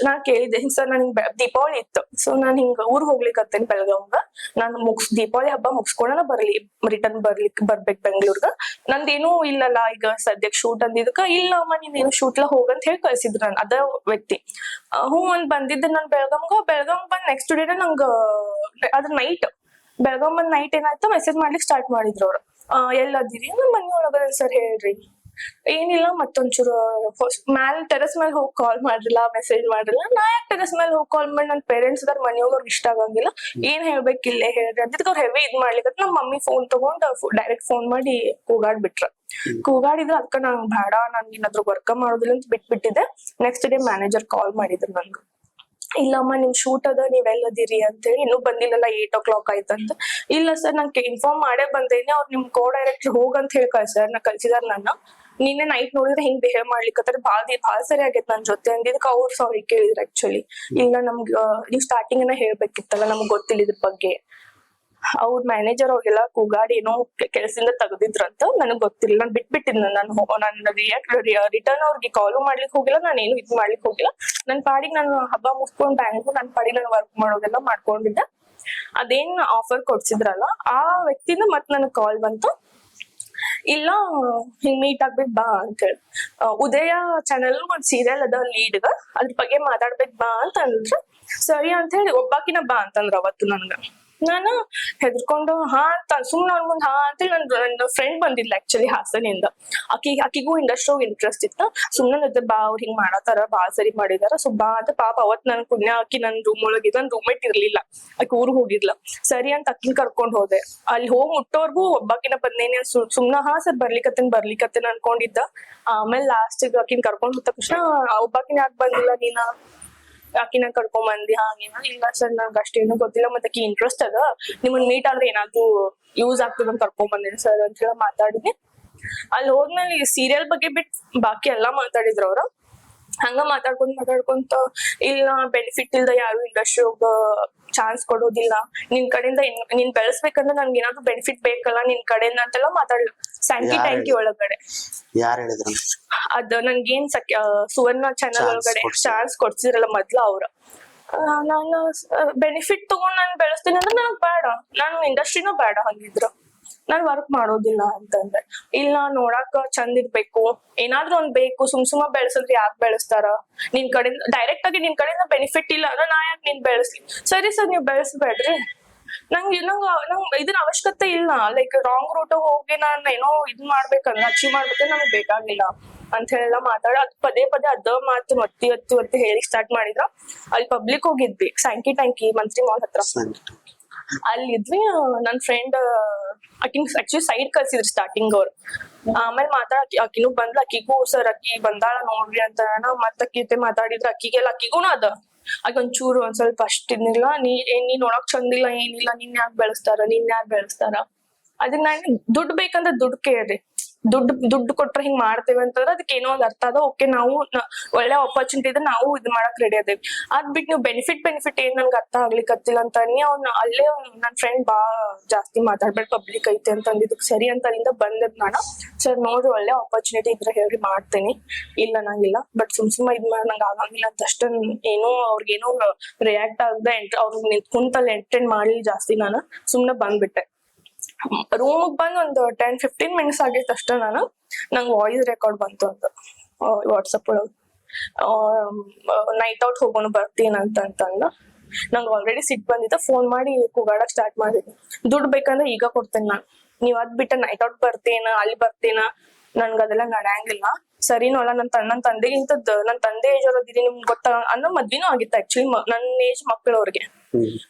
ನಾನ್ ಕೇಳಿದ್ದೆ ಸರ್ ನನ್ ದೀಪಾವಳಿ ಇತ್ತು, ಸೊ ನಾನ್ ಹಿಂಗ ಊರ್ ಹೋಗ್ಲಿಕ್ಕತ್ತೇನೆ ಬೆಳಗಾಂಗ, ನಾನು ದೀಪಾವಳಿ ಹಬ್ಬ ಮುಗಿಸ್ಕೊಂಡ ರಿಟರ್ನ್ ಬರ್ಬೇಕು ಬೆಂಗ್ಳೂರ್ಗ. ನಂದೇನು ಇಲ್ಲಲ್ಲ ಈಗ ಸದ್ಯಕ್ ಶೂಟ್ ಅಂದಿದ್ದಕ್ಕ, ಇಲ್ಲಮ್ಮ ನೀನೇನು ಶೂಟ್ಲ ಹೋಗಂತ ಹೇಳಿ ಕಳ್ಸಿದ್ರು ನಾನು ಅದ ವ್ಯಕ್ತಿ. ಹ್ಞೂ ಒಂದ್ ಬಂದಿದ್ದೆ ನಾನ್ ಬೆಳಗಾಂ ಬಂದ್ ನೆಕ್ಸ್ಟ್ ಡೇ ನಂಗ ಅದ್ರ ನೈಟ್ ಬೆಳಗಾಂ ಬಂದ್ ನೈಟ್ ಏನಾಯ್ತು ಮೆಸೇಜ್ ಮಾಡ್ಲಿಕ್ಕೆ ಸ್ಟಾರ್ಟ್ ಮಾಡಿದ್ರು ಅವ್ರು. ಎಲ್ಲದಿರಿ ನಮ್ ಮನಿ ಒಳಗದ ಸರ್ ಹೇಳ್ರಿ. ಏನಿಲ್ಲ ಮತ್ತೊಂಚೂರು ಟೆರೆಸ್ ಮೇಲೆ ಹೋಗಿ ಕಾಲ್ ಮಾಡ್ರಿಲ್ಲ, ಮೆಸೇಜ್ ಮಾಡ್ರಿಲ್ಲ. ನಾ ಯಾಕೆ ಟೆರೆಸ್ ಮೇಲೆ ಹೋಗಿ ಕಾಲ್ ಮಾಡಿ, ನನ್ ಪೇರೆಂಟ್ಸ್ ಅದಾರ ಮನೆಯವ್ರಿಗೆ ಇಷ್ಟ ಆಗಂಗಿಲ್ಲ, ಏನ್ ಹೇಳ್ಬೇಕಿಲ್ಲೇ ಹೇಳ್ರಿ ಅಂತ ಅವ್ರು ಹೆವಿ ಇದ್ ಮಾಡ್ಲಿಕ್ಕೆ ನಮ್ಮ ಮಮ್ಮಿ ಫೋನ್ ತಗೊಂಡ್ ಡೈರೆಕ್ಟ್ ಫೋನ್ ಮಾಡಿ ಕೂಗಾಡ್ಬಿಟ್ರ. ಕೂಗಾಡಿದ್ರೆ ಅದಕ್ಕ ನಂಗ್ ಬೇಡ, ನಾನ್ ಏನಾದ್ರು ವರ್ಕ್ ಮಾಡೋದಿಲ್ಲ ಅಂತ ಬಿಟ್ಬಿಟ್ಟಿದ್ದೆ. ನೆಕ್ಸ್ಟ್ ಡೇ ಮ್ಯಾನೇಜರ್ ಕಾಲ್ ಮಾಡಿದ್ರು ನನ್ಗ, ಇಲ್ಲಮ್ಮ ನಿಮ್ ಶೂಟ್ ಅದ ನೀವೆಲ್ಲದಿರಿ ಅಂತೇಳಿ, ಇನ್ನೂ ಬಂದಿಲ್ಲಲ್ಲ 8 o'clock ಆಯ್ತಂತ. ಇಲ್ಲ ಸರ್ ನಂಗೆ ಇನ್ಫಾರ್ಮ್ ಮಾಡೇ ಬಂದೇನಿ, ಅವ್ರು ನಿಮ್ ಡೈರೆಕ್ಟರ್ ಹೋಗಂತ ಹೇಳಿ ಕಳ್ಸಿದಾರ ನನ್ನ. ನಿನ್ನೆ ನೈಟ್ ನೋಡಿದ್ರೆ ಹಿಂಗ್ ಬಿಹೇವ್ ಮಾಡ್ಲಿಕ್ಕತ್ತಾರ, ಭಾಳ ಸರಿ ಆಗೈತ್ ನನ್ ಜೊತೆ ಅಂದಿದ್ದಕ್ಕೆ ಅವ್ರು ಸಾರಿ ಕೇಳಿದ್ರು. ಆಕ್ಚುಲಿ ಇಲ್ಲ ನಮ್ಗ ನೀವ್ ಸ್ಟಾರ್ಟಿಂಗ್ ಹೇಳ್ಬೇಕಿತ್ತಲ್ಲ, ನಮ್ಗ್ ಗೊತ್ತಿಲ್ಲ ಇದ್ರ ಬಗ್ಗೆ. ಅವ್ರ ಮ್ಯಾನೇಜರ್ ಅವ್ರಿಗೆಲ್ಲ ಕೂಗಾಡಿ ಏನೋ ಕೆಲಸದಿಂದ ತೆಗ್ದಿದ್ರಂತ, ನನಗ್ ಗೊತ್ತಿಲ್ಲ. ನಾನ್ ಬಿಟ್ಬಿಟ್ಟಿದ್ ರಿಟರ್ನ್ ಅವ್ರಿಗೆ ಕಾಲು ಮಾಡ್ಲಿಕ್ಕೆ ಹೋಗಿಲ್ಲ, ನಾನು ಏನು ಇದ್ ಮಾಡ್ಲಿಕ್ಕೆ ಹೋಗಿಲ್ಲ. ನನ್ ಪಾಡಿಗೆ ನಾನು ಹಬ್ಬ ಮುಗಿಸ್ಕೊಂಡ್ ಬ್ಯಾಂಗ್ಳೂರ್ ನನ್ ಪಾಡಿಗೆ ನಾನು ವರ್ಕ್ ಮಾಡೋದೆಲ್ಲ ಮಾಡ್ಕೊಂಡಿದ್ದೆ. ಅದೇನ್ ಆಫರ್ ಕೊಡ್ಸಿದ್ರಲ್ಲ ಆ ವ್ಯಕ್ತಿನ ಮತ್ ನನಗ್ ಕಾಲ್ ಬಂತು, ಇಲ್ಲ ಹಿಂಗ್ ಮೀಟ್ ಆಗ್ಬೇಕು ಬಾ ಅಂತ ಹೇಳಿ. ಉದಯ ಚಾನೆಲ್ ಒಂದ್ ಸೀರಿಯಲ್ ಅದ ಲೀಡ್ಗ, ಅದ್ರ ಬಗ್ಗೆ ಮಾತಾಡ್ಬೇಕು ಬಾ ಅಂತ ಅಂದ್ರ. ಸರಿ ಅಂತ ಹೇಳಿ ಒಬ್ಬಾಕಿನ ಬಾ ಅಂತಂದ್ರ ಅವತ್ತು ನನ್ಗ. ನಾನು ಹೆದರ್ಕೊಂಡು ಹಾ ಅಂತ ಸುಮ್ನ ಅವ್ರ ಮುಂದ್ ಹಾ ಅಂತೇಳಿ ನನ್ನ ಫ್ರೆಂಡ್ ಬಂದಿದ್ಲ ಆಕ್ಚುಲಿ ಹಾಸನಿಂದ. ಆಕಿಗೂ ಇಂಡಸ್ಟ್ರಿ ಇಂಟ್ರೆಸ್ಟ್ ಇತ್ತ. ಸುಮ್ನೆ ಬಾ ಅವ್ರು ಹಿಂಗ್ ಮಾಡತಾರ, ಬಾಳ್ ಸರಿ ಮಾಡಿದಾರ, ಸೊ ಬಾ ಅಂತ. ಪಾಪ ಅವತ್ ನನ್ ಪುಣ್ಯ ಆಕಿ ನನ್ ರೂಮ್ ಒಳಗಿದ್ ನನ್ ರೂಮ್ಮೇಟ್ ಇರ್ಲಿಲ್ಲ, ಆಕಿ ಊರ್ಗ್ ಹೋಗಿದ್ಲ. ಸರಿ ಅಂತ ಅಕ್ಕಿನ ಕರ್ಕೊಂಡ್ ಹೋದೆ. ಅಲ್ಲಿ ಹೋಗ್ ಮುಟ್ಟೋರ್ಗು ಒಬ್ಬಾಕಿನ ಬಂದೇನಿ ಸುಮ್ನ ಹಾ ಸರ್ ಬರ್ಲಿಕತ್ತೇನ್ ಅನ್ಕೊಂಡಿದ್ದ. ಆಮೇಲೆ ಲಾಸ್ಟ್ ಆಕಿನ ಕರ್ಕೊಂಡ್ ಹೋದ ತಕ್ಷಣ ಒಬ್ಬಾಕಿನ ಯಾಕೆ ಬಂದಿಲ್ಲ ನೀನ, ಆಕಿನ ಕರ್ಕೊಂಡ್ ಬಂದಿ ಹಾಗೇನ. ಇಲ್ಲ ಸರ್ ನಂಗೆ ಅಷ್ಟೇನು ಗೊತ್ತಿಲ್ಲ, ಮತ್ತೆ ಆಕಿ ಇಂಟ್ರೆಸ್ಟ್ ಅದ, ನಿಮ್ಮನ್ ಮೀಟ್ ಆದ್ರೆ ಏನಾದ್ರು ಯೂಸ್ ಆಗ್ತದಂತ ಕರ್ಕೊಂಡ್ ಬಂದಿನಿ ಸರ್ ಅಂತ ಹೇಳಿ ಮಾತಾಡಿದ್ನಿ. ಅಲ್ಲಿ ಹೋದ್ಮೇಲೆ ಸೀರಿಯಲ್ ಬಗ್ಗೆ ಬಿಟ್ ಬಾಕಿ ಎಲ್ಲಾ ಮಾತಾಡಿದ್ರು ಅವ್ರ. ಹಂಗ ಮಾತಾಡ್ಕೊಂತ ಇಲ್ಲ ಬೆನಿಫಿಟ್ ಇಲ್ದ ಯಾರು ಇಂಡಸ್ಟ್ರಿ ಹೋಗ ಚಾನ್ಸ್ ಕೊಡೋದಿಲ್ಲ, ನಿನ್ ಕಡೆಯಿಂದ ನೀನ್ ಬೆಳೆಸ್ಬೇಕಂದ್ರೆ ನನ್ಗೆ ಏನಾದ್ರು ಬೆನಿಫಿಟ್ ಬೇಕಲ್ಲ ನಿನ್ ಕಡೆಯಿಂದ ಅಂತೆಲ್ಲ ಮಾತಾಡ್ಲ. ಸ್ಯಾಂಕಿ ಟ್ಯಾಂಕಿ ಒಳಗಡೆ ಯಾರು ಹೇಳಿದ್ರು ಅದ್ ನನ್ಗೇನ್ ಸುವರ್ಣ ಚಾನಲ್ ಒಳಗಡೆ ಚಾನ್ಸ್ ಕೊಡ್ಸಿದ್ರಲ್ಲ ಮೊದ್ಲು ಅವ್ರ. ನಾನು ಬೆನಿಫಿಟ್ ತಗೊಂಡ್ ನಾನ್ ಬೆಳೆಸ್ತೀನಿ ಅಂದ್ರೆ ನನಗ್ ಬೇಡ, ನಾನು ಇಂಡಸ್ಟ್ರಿನೂ ಬೇಡ ಹಂಗಿದ್ರು, ನಾನ್ ವರ್ಕ್ ಮಾಡೋದಿಲ್ಲ ಅಂತಂದ್ರೆ. ಇಲ್ಲ ನೋಡಾಕ ಚಂದ ಇರ್ಬೇಕು, ಏನಾದ್ರು ಒಂದ್ ಬೇಕು, ಸುಮ್ಮ ಬೆಳೆಸಿದ್ರೆ ಯಾಕೆ ಬೆಳೆಸ್ತಾರ, ನಿನ್ ಕಡೆಯಿಂದ ಡೈರೆಕ್ಟ್ ಆಗಿ ನಿನ್ ಕಡೆಯಿಂದ ಬೆನಿಫಿಟ್ ಇಲ್ಲ ಅಂದ್ರೆ ನಾ ಯಾಕೆ ನೀನ್ ಬೆಳೆಸ್ಲಿ. ಸರಿ ಸರ್ ನೀವ್ ಬೆಳೆಸ್ಬೇಡ್ರಿ, ನಂಗ್ ಇದನ್ನ ಅವಶ್ಯಕತೆ ಇಲ್ಲ. ಲೈಕ್ ರಾಂಗ್ ರೂಟ್ ಹೋಗಿ ನಾನ್ ಏನೋ ಇದ್ ಮಾಡ್ಬೇಕಂದ್ರೆ ಅಚೀವ್ ಮಾಡ್ಬೇಕಂದ್ರೆ ನಮ್ಗ್ ಬೇಕಾಗಿಲ್ಲ ಅಂತ ಹೇಳೆಲ್ಲ ಮಾತಾಡ. ಅದ್ ಪದೇ ಅದ ಮಾತು ಒತ್ತಿ ಹೇಳಿ ಸ್ಟಾರ್ಟ್ ಮಾಡಿದ್ರ. ಅಲ್ಲಿ ಪಬ್ಲಿಕ್ ಹೋಗಿದ್ವಿ, ಸ್ಯಾಂಕಿ ಟ್ಯಾಂಕಿ ಮಂತ್ರಿ ಮಾಲ್ ಹತ್ರ. ಅಲ್ಲಿ ಇದ್ವಿ, ನನ್ ಫ್ರೆಂಡ್ ಆಕಿನ್ ಆಕ್ಚುಲಿ ಸೈಡ್ ಕಳ್ಸಿದ್ರು ಸ್ಟಾರ್ಟಿಂಗ್ ಅವ್ರು. ಆಮೇಲೆ ಆಕಿನೂ ಬಂದ್ಲ, ಅಕ್ಕಿಗೂ ಸರ್ ಅಕ್ಕಿ ಬಂದಾಳ ನೋಡ್ರಿ ಅಂತ ಮತ್ತ ಅಕ್ಕಿ ಜೊತೆ ಮಾತಾಡಿದ್ರ. ಅಕ್ಕಿಗೂನು ಅದ, ಆಗ ಒಂಚೂರು ಒಂದ್ ಸ್ವಲ್ಪ ಅಷ್ಟಿದ್ನಿಲ್ಲ, ನೀ ನೋಡಕ್ ಚಂದಿಲ್ಲ ಏನಿಲ್ಲ, ನಿನ್ ಯಾಕೆ ಬೆಳೆಸ್ತಾರ. ಅದಕ್ಕೆ ನಾನ್ ದುಡ್ಡು ಬೇಕಂದ್ರೆ ದುಡ್ಡು ಕೇಳ್ರಿ, ದುಡ್ಡು ಕೊಟ್ರೆ ಹಿಂಗ್ ಮಾಡ್ತೇವೆ ಅಂತಂದ್ರೆ ಅದಕ್ಕೆ ಏನೋ ಒಂದ್ ಅರ್ಥ ಅದ. ಓಕೆ ನಾವು ಒಳ್ಳೆ ಆಪರ್ಚುನಿಟಿ ಇದ್ರೆ ನಾವು ಇದ್ ಮಾಡಕ್ ರೆಡಿ ಅದೇವಿ. ಅದ್ ಬಿಟ್ಟು ನೀವು ಬೆನಿಫಿಟ್ ಏನ್ ನನ್ಗೆ ಅರ್ಥ ಆಗ್ಲಿಕ್ಕತ್ತಿಲ್ಲ ಅಂತ ಅವ್ನ ಅಲ್ಲೇ ನನ್ ಫ್ರೆಂಡ್ ಜಾಸ್ತಿ ಮಾತಾಡ್ಬೇಡ ಪಬ್ಲಿಕ್ ಐತೆ ಅಂತ ಅಂದಿದ್ದಕ್ಕೆ ಸರಿ ಅಂತ ಅಲ್ಲಿಂದ ಬಂದದ್ ನಾನು. ಸರ್ ನೋಡ್ರಿ ಒಳ್ಳೆ ಆಪರ್ಚುನಿಟಿ ಇದ್ರೆ ಹೇಳ್ರಿ ಮಾಡ್ತೇನಿ, ಇಲ್ಲ ನಂಗಿಲ್ಲ, ಬಟ್ ಸುಮ್ ಇದ್ ಮಾಡಿ ನಂಗೆ ಆಗಂಗಿಲ್ಲ ಅಂತ ಅಷ್ಟ ಏನೋ ಅವ್ರಿಗೇನೋ ರಿಯಾಕ್ಟ್ ಆಗದೆ ಅವ್ರಿಗೆ ಕುಂತಲ್ಲಿ ಎಂಟರ್ಟೈನ್ ಮಾಡ್ಲಿ ಜಾಸ್ತಿ. ನಾನು ಸುಮ್ನೆ ಬಂದ್ಬಿಟ್ಟೆ. ರೂಮ್ಗ್ ಬಂದ್ ಒಂದು 10-15 minutes ಆಗಿತ್ತು ಅಷ್ಟ. ನಂಗೆ ವಾಯ್ಸ್ ರೆಕಾರ್ಡ್ ಬಂತು ಅಂತ ವಾಟ್ಸಪ್ ಒಳಗ, ನೈಟ್ ಔಟ್ ಹೋಗೋಣ ಬರ್ತೀನಿ ಅಂತಂದ. ನಂಗೆ ಆಲ್ರೆಡಿ ಸಿಟ್ ಬಂದಿತ್ತು, ಫೋನ್ ಮಾಡಿ ಕೂಗಾಡಕ್ ಸ್ಟಾರ್ಟ್ ಮಾಡಿದ್ದೆ. ದುಡ್ಡು ಬೇಕಂದ್ರೆ ಈಗ ಕೊಡ್ತೇನೆ ನಾನು, ನೀವ್ ಅದ್ ಬಿಟ್ಟ ನೈಟ್ ಔಟ್ ಬರ್ತೇನ ಅಲ್ಲಿ ಬರ್ತೇನ, ನನ್ಗ ಅದೆಲ್ಲ ನಡೆಯಂಗಿಲ್ಲ. ಸರಿನೂ ಅಲ್ಲ, ನನ್ ತಂದೆಗಿಂತದ್ ನನ್ ತಂದೆ ಏಜ್ ಅವ್ರದಿರಿ ನಿಮ್ಗೆ ಗೊತ್ತ ಅನ್ನೋ ಮದ್ವಿನೂ ಆಗಿತ್ತು ಆಕ್ಚುಲಿ. ನನ್ ಏಜ್ ಮಕ್ಕಳವ್ರಿಗೆ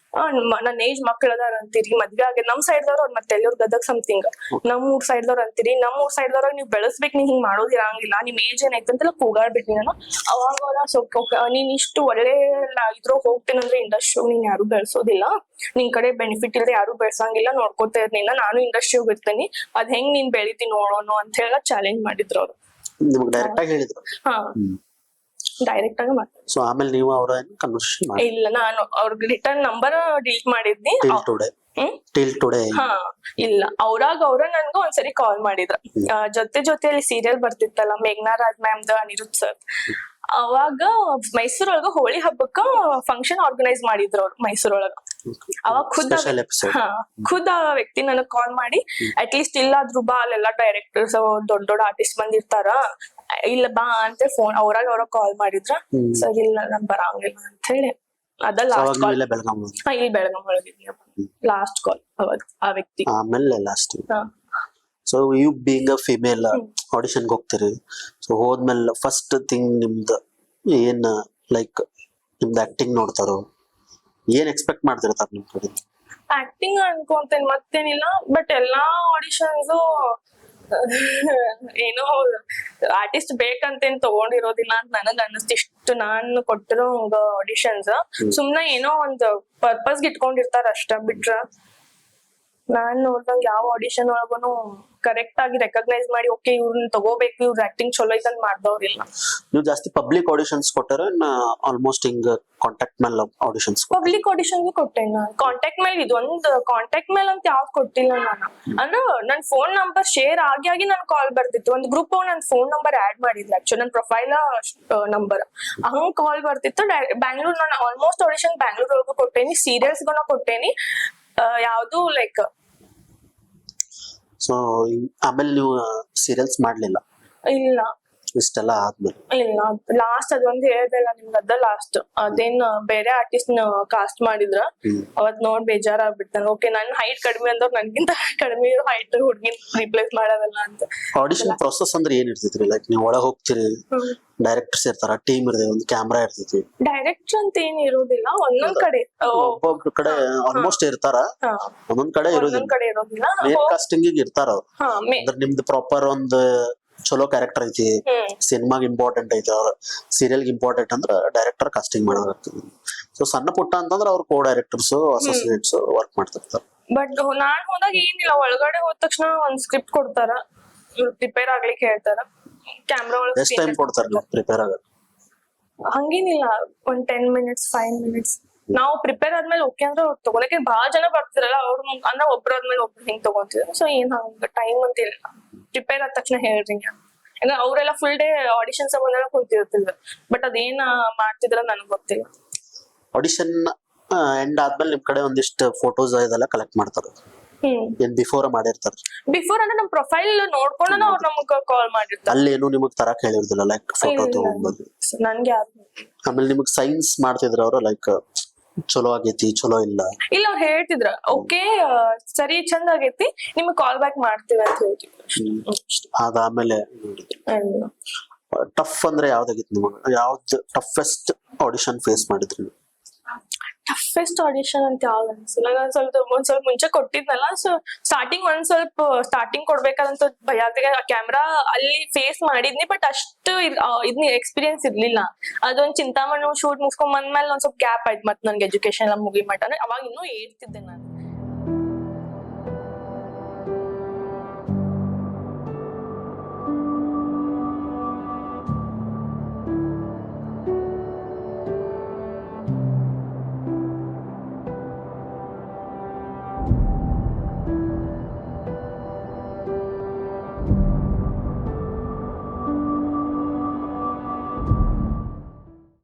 ನನ್ ಏಜ್ ಮಕ್ಳ ಅದಾರ ಅಂತೀರಿ, ಮದ್ವೆ ಆಗಿ ನಮ್ ಸೈಡ್ ದವ್ರ ಅವ್ರ ಮತ್ತೆ ಎಲ್ಲೂರ್ ಗದಗ್ ಸಮಥಿಂಗ್ ನಮ್ ಊರ್ ಸೈಡ್ ದವ್ರ ಅಂತೀರಿ. ನಮ್ ಊರ್ ಸೈಡ್ ದವ್ರ ನೀವ್ ಬೆಳೆಸ್ಬೇಕು, ನೀವ್ ಹಿಂಗ್ ಮಾಡೋದಿರಂಗಿಲ್ಲ, ನಿಮ್ ಏಜ್ ಏನೈತೆ ಅಂತೆಲ್ಲ ಕೂಗಾಡ್ಬಿಟ್ನಿ ನಾನು. ಅವಾಗ ನೀನ್ ಇಷ್ಟು ಒಳ್ಳೆ ಇದ್ರೊಳಗ್ ಹೋಗ್ತೇನಂದ್ರೆ ಇಂಡಸ್ಟ್ರಿ ನೀನ್ ಯಾರು ಬೆಳ್ಸೋದಿಲ್ಲ, ನಿನ್ ಕಡೆ ಬೆನಿಫಿಟ್ ಇಲ್ದೆ ಯಾರು ಬೆಳ್ಸಂಗಿಲ್ಲ, ನೋಡ್ಕೋತಾ ಇರ್ನಿಲ್ಲ, ನಾನು ಇಂಡಸ್ಟ್ರಿ ಹೋಗಿರ್ತೀನಿ, ಅದ್ ಹೆಂಗ್ ನೀನ್ ಬೆಳಿತಿ ನೋಡೋಣ ಅಂತ ಹೇಳ ಚಾಲೆಂಜ್ ಮಾಡಿದ್ರು ಅವ್ರು. ನಿಮ್ಗೆ ಡೈರೆಕ್ಟ್ ಆಗಿ ಹೇಳಿದ್ರು? ಹಾ, ಡೈರೆಕ್ಟ್ ಆಗಿ ಮಾತಾಡ. ಸೊ ಆಮೇಲೆ ನೀವು ಅವ್ರ ಕನ್ವರ್ಸೇಷನ್ ಮಾಡಿ? ಇಲ್ಲ, ನಾನು ಅವ್ರಿಗೆ ರಿಟರ್ನ್ ನಂಬರ್ ಡಿಲೀಟ್ ಮಾಡಿದ್ನಿ. ಟಿಲ್ ಟುಡೇ ಹಾ, ಇಲ್ಲ, ಅವ್ರ ನನ್ಗ ಒಂದ್ಸರಿ ಕಾಲ್ ಮಾಡಿದ್ರ. ಜೊತೆಲಿ ಸೀರಿಯಲ್ ಬರ್ತಿತ್ತಲ್ಲ ಮೇಘ್ನಾ ರಾಜ್ ಮ್ಯಾಮ್ದ, ಅನಿರುದ್ಧ್ ಸರ್. ಅವಾಗ ಮೈಸೂರೊಳಗ ಹೋಳಿ ಹಬ್ಬಕ್ಕ ಫಂಕ್ಷನ್ ಆರ್ಗನೈಸ್ ಮಾಡಿದ್ರು ಅವ್ರು ಮೈಸೂರೊಳಗ. ಅವಾಗ ಖುದ್ ಆ ವ್ಯಕ್ತಿ ನನಗ್ ಕಾಲ್ ಮಾಡಿ, ಅಟ್ ಲೀಸ್ಟ್ ಇಲ್ಲಾದ್ರು ಬಾ, ಅಲ್ಲೆಲ್ಲಾ ಡೈರೆಕ್ಟರ್ಸ್ ದೊಡ್ಡ ಆರ್ಟಿಸ್ಟ್ ಬಂದಿರ್ತಾರ, ಇಲ್ಲ ಬಾ ಅಂತ ಫೋನ್ ಅವ್ರಾಗ ಕಾಲ್ ಮಾಡಿದ್ರ. ಸರಿ, ಇಲ್ಲ ನಾನ್ ಬರಂಗಿಲ್ಲ ಅಂತ ಹೇಳಿ ಅದ ಲಾಸ್ಟ್ ಕಾಲ್. ಇಲ್ಲಿ ಬೆಳಗಾಂ ಒಳಗಿದ್ನಿ, ಲಾಸ್ಟ್ ಕಾಲ್ ಅವಾಗ ಆ ವ್ಯಕ್ತಿ. ಆಮೇಲೆ last. So you being a female ಆಡಿಷನ್ಗೆ ಹೋಗ್ತೀರಿ. ಸೊ ಹೋದ್ಮೇಲೆ ಫಸ್ಟ್ ಥಿಂಗ್ ನಿಮ್ದು ಏನ್ ಲೈಕ್ ನಿಮ್ದು ಆಕ್ಟಿಂಗ್ ನೋಡ್ತಾರೋ, ಏನ್ ಎಕ್ಸ್ಪೆಕ್ಟ್ ಮಾಡ್ತಿರ್ತಾರ ನಿಮ್ ಕಡೆ? ಆಕ್ಟಿಂಗ್ ಅನ್ಕೊಂತೇನೆ, ಮತ್ತೇನಿಲ್ಲ. ಬಟ್ ಎಲ್ಲಾ ಆಡಿಷನ್ಸ್ ಏನೋ ಆರ್ಟಿಸ್ಟ್ ಬೇಕಂತೇನ್ ತಗೊಂಡಿರೋದಿಲ್ಲ ಅಂತ ನನಗ್ ಅನ್ನಿಸ್ತಿಷ್ಟು. ನಾನು ಕೊಟ್ಟಿರೋ ಆಡಿಷನ್ಸ್ ಸುಮ್ನೆ ಏನೋ ಒಂದ್ ಪರ್ಪಸ್ಗೆ ಇಟ್ಕೊಂಡಿರ್ತಾರ ಅಷ್ಟ. ಬಿಟ್ರ ನಾನ್ ನೋಡ್ದಂಗ ಯಾವ ಆಡಿಷನ್ ಒಳಗೂನು ಕರೆಕ್ಟ್ ಆಗಿ ರೆಕಗ್ನೈಸ್ ಮಾಡಿ ಓಕೆ ಇವ್ರನ್ನ ತಗೋಬೇಕು, ಇವ್ರ ಆಕ್ಟಿಂಗ್ ಚಲೋ ಐತಂತ ಮಾಡ್ದವ್ರಿಲ್ಲ. ನೀವು ಜಾಸ್ತಿ ಪಬ್ಲಿಕ್ ಆಡಿಷನ್ಸ್ ಕೊಟ್ಟಾರ ಆಲ್ಮೋಸ್ಟ್ ಹಿಂಗ್ ಕಾಂಟ್ಯಾಕ್ಟ್ ಮೇಲೆ ಆಡಿಷನ್ಸ್? ಪಬ್ಲಿಕ್ ಆಡಿಷನ್ಗೆ ಕೊಟ್ಟೇನೆ ನಾನು. ಕಾಂಟ್ಯಾಕ್ಟ್ ಮೇಲೆ ಇದೊಂದು ಕಾಂಟ್ಯಾಕ್ಟ್ ಮೇಲೆ ಅಂತ ಯಾವ್ದು ಕೊಟ್ಟಿಲ್ಲ ನಾನು. ಅಂದ್ರೆ ನನ್ ಫೋನ್ ನಂಬರ್ ಶೇರ್ ಆಗಿ ನನ್ ಕಾಲ್ ಬರ್ತಿತ್ತು. ಒಂದು ಗ್ರೂಪ್ ನನ್ ಫೋನ್ ನಂಬರ್ ಆಡ್ ಮಾಡಿದ್ರು ಆಕ್ಚುಲಿ, ನನ್ ಪ್ರೊಫೈಲ್ ನಂಬರ್ ಹಂಗ್ ಕಾಲ್ ಬರ್ತಿತ್ತು. ಬ್ಯಾಂಗ್ಳೂರ್ ನಾನು ಆಲ್ಮೋಸ್ಟ್ ಆಡಿಷನ್ ಬ್ಯಾಂಗ್ಳೂರ್ ಒಳಗೂ ಕೊಟ್ಟೇನಿ, ಸೀರಿಯಲ್ಸ್ ಗಳನ್ನ ಕೊಟ್ಟೇನಿ. ಯಾವ್ದು ಲೈಕ್ ಸೊ ಆಮೇಲೆ ನೀವು ಸೀರಿಯಲ್ಸ್ ಮಾಡ್ಲಿಲ್ಲ? ಇಲ್ಲ, ಇಷ್ಟೆಲ್ಲ ಆದ್ಮೇಲೆ ಇಲ್ಲ. ಲಾಸ್ಟ್ ಅದೊಂದು ಹೇಳ್ದಲ್ಲ ನಿಮ್ಗೆ, ಅದ ಲಾಸ್ಟ್. ಅದೇನ್ ಬೇರೆ ಆರ್ಟಿಸ್ಟ್ ಕಾಸ್ಟ್ ಮಾಡಿದ್ರ, ಅವತ್ ನೋಡ್ ಬೇಜಾರಾಗ್ಬಿಡ್ತಾನ. ಓಕೆ, ನನ್ ಹೈಟ್ ಕಡಿಮೆ ಅಂದವ್ರು ನನ್ಗಿಂತ ಕಡಿಮೆ ಹೈಟ್ ಹುಡ್ಗಿನ್ ರಿಪ್ಲೇಸ್ ಮಾಡದಲ್ಲ ಅಂತ. ಆಡಿಷನ್ ಪ್ರೊಸೆಸ್ ಅಂದ್ರೆ ಏನ್ ಇರ್ತೈತ್ರಿ? ಲೈಕ್ ನೀವು ಒಳಗ್ ಹೋಗ್ತೀರಿ, ಡೈರೆಕ್ಟರ್ಸ್ ಇರ್ತಾರ, ಟೀಮ್ ಇರ್ತದೆ, ಒಂದು ಕ್ಯಾಮ್ರಾ ಇರ್ತೈತಿ. ಡೈರೆಕ್ಟರ್ ಅಂತ ಏನ್ ಇರೋದಿಲ್ಲ, ಒಂದೊಂದ್ ಕಡೆ ಒಬ್ಬೊಬ್ರ ಕಡೆ ಆಲ್ಮೋಸ್ಟ್ ಇರ್ತಾರ, ಒಂದೊಂದ್ ಕಡೆ ಇರೋದಿಲ್ಲ. ಮೇನ್ ಕಾಸ್ಟಿಂಗ್ ಇರ್ತಾರ ಅವ್ರು. ಅಂದ್ರೆ ನಿಮ್ದು ಪ್ರಾಪರ್ ಒಂದು ಚಲೋ ಕ್ಯಾರೆಕ್ಟರ್ ಐತಿ, ಸಿನಿಮಾಗ್ ಇಂಪಾರ್ಟೆಂಟ್ ಐತಿ, ಅವ್ರ ಸೀರಿಯಲ್ಗೆ ಇಂಪಾರ್ಟೆಂಟ್ ಅಂದ್ರ ಡೈರೆಕ್ಟರ್ ಕಾಸ್ಟಿಂಗ್ ಮಾಡೋದಾಗ್ತದೆ. ಸೊ ಸಣ್ಣ ಪುಟ್ಟ ಅಂತಂದ್ರ ಅವ್ರ ಕೋ ಡೈರೆಕ್ಟರ್ಸ್ ಅಸೋಸಿಯೇಟ್ಸ್ ವರ್ಕ್ ಮಾಡ್ತಿರ್ತಾರ. ಬಟ್ ನಾನ್ ಹೋದಾಗ ಏನಿಲ್ಲ, ಒಳಗಡೆ ಹೋದ ತಕ್ಷಣ ಒಂದ್ ಸ್ಕ್ರಿಪ್ಟ್ ಕೊಡ್ತಾರ, ಪ್ರಿಪೇರ್ ಆಗ್ಲಿಕ್ಕೆ ಹೇಳ್ತಾರ. ಕ್ಯಾಮ್ರಾ ಒಳಗೆ ಎಷ್ಟು ಟೈಮ್ ಕೊಡ್ತಾರ ನೀವು ಪ್ರಿಪೇರ್ ಆಗಕ್ಕೆ? ಹಂಗೇನಿಲ್ಲ, ಒಂದ್ 10 minutes 5 minutes. ನಾವು ಪ್ರಿಪೇರ್ ಆದ್ಮೇಲೆ ಓಕೆ ಅಂದ್ರೆ ಅವ್ರು ತಗೊಳಕ್ಕೆ ಬಹಳ ಜನ ಬರ್ತಿರಲ್ಲ, ಅವ್ರು ಅಂದ್ರೆ ಒಬ್ರಾದ್ಮೇಲೆ ಒಬ್ರು ಹಿಂಗ್ ತಗೊಂತಿದ್ರು. ಸೊ ಏನ್ ಹಂಗ ಟೈಮ್ ಅಂತ ಇಲ್ಲ, ಪ್ರಿಪೇರ್ ಆದ ತಕ್ಷಣ ಹೇಳ್ರಿ. ಅಂದ್ರೆ ಅವರೆಲ್ಲ ಫುಲ್ ಡೇ ಆಡಿಷನ್ ಸಂಬಂಧ ಕುಂತಿರ್ತಿದ್ರು, ಬಟ್ ಅದೇನ್ ಮಾಡ್ತಿದ್ರ ನನಗ್ ಗೊತ್ತಿಲ್ಲ. ಆಡಿಷನ್ ಎಂಡ್ ಆದ್ಮೇಲೆ ನಿಮ್ ಕಡೆ ಒಂದಿಷ್ಟು ಫೋಟೋಸ್ ಇದೆಲ್ಲ ಕಲೆಕ್ಟ್ ಮಾಡ್ತಾರ, ಏನ್ ಬಿಫೋರ್ ಮಾಡಿರ್ತಾರ? ಬಿಫೋರ್ ಅಂದ್ರೆ ನಮ್ ಪ್ರೊಫೈಲ್ ನೋಡ್ಕೊಂಡು ಅವ್ರು ನಮಗ್ ಕಾಲ್ ಮಾಡಿರ್ತಾರೆ. ಅಲ್ಲೇನು ನಿಮಗ್ ತರಕ್ ಹೇಳಿರ್ದಿಲ್ಲ, ಲೈಕ್ ಫೋಟೋ ತಗೊಂಡ್ಬಂದು? ನನ್ಗೆ ಯಾರು. ಆಮೇಲೆ ನಿಮಗ್ ಸೈನ್ಸ್ ಮಾಡ್ತಿದ್ರ ಅವ್ರು, ಲೈಕ್ ಚಲೋ ಆಗೈತಿ ಚಲೋ ಇಲ್ಲ? ಇಲ್ಲ, ಅವ್ರು ಹೇಳ್ತಿದ್ರ ಓಕೆ ಸರಿ ಚಂದ ಆಗೈತಿ, ನಿಮಗ್ ಕಾಲ್ ಬ್ಯಾಕ್ ಮಾಡ್ತೀವಿ ಅಂತ ಹೇಳ್ತಿದ್ರು. ಅದಾದ್ಮೇಲೆ ಟಫ್ ಅಂದ್ರೆ ಯಾವ್ದಾಗಿತ್ತು ನಿಮಗ? ಯಾವ್ದು ಟಫೆಸ್ಟ್ ಆಡಿಷನ್ ಫೇಸ್ ಮಾಡಿದ್ರಿ? ಟಫೆಸ್ಟ್ ಆಡಿಷನ್ ಅಂತ ಯಾವ್ದು ಅನ್ಸಿಲ್ಲ. ನಾನು ಒಂದ್ ಸ್ವಲ್ಪ ಮುಂಚೆ ಕೊಟ್ಟಿದ್ನಲ್ಲ, ಸೊ ಸ್ಟಾರ್ಟಿಂಗ್ ಕೊಡ್ಬೇಕಾದಂತ ಭಯ ಆಗ್ತದೆ. ಕ್ಯಾಮ್ರಾ ಅಲ್ಲಿ ಫೇಸ್ ಮಾಡಿದ್ನಿ, ಬಟ್ ಅಷ್ಟು ಇದ್ನ ಎಕ್ಸ್ಪೀರಿಯನ್ಸ್ ಇರ್ಲಿಲ್ಲ. ಅದೊಂದ್ ಚಿಂತಾಮಣಿ ಶೂಟ್ ಮುಗಿಸ್ಕೊಂಡ್ ಬಂದ್ಮೇಲೆ ಒಂದ್ ಸ್ವಲ್ಪ ಗ್ಯಾಪ್ ಆಯ್ತು, ಮತ್ತೆ ನನ್ಗೆ ಎಜುಕೇಶನ್ ಎಲ್ಲ ಮುಗಿ ಮಟ್ಟ. ಅಂದ್ರೆ ಅವಾಗ ಇನ್ನೂ ಏರ್ತಿದ್ದೆ ನಾನು.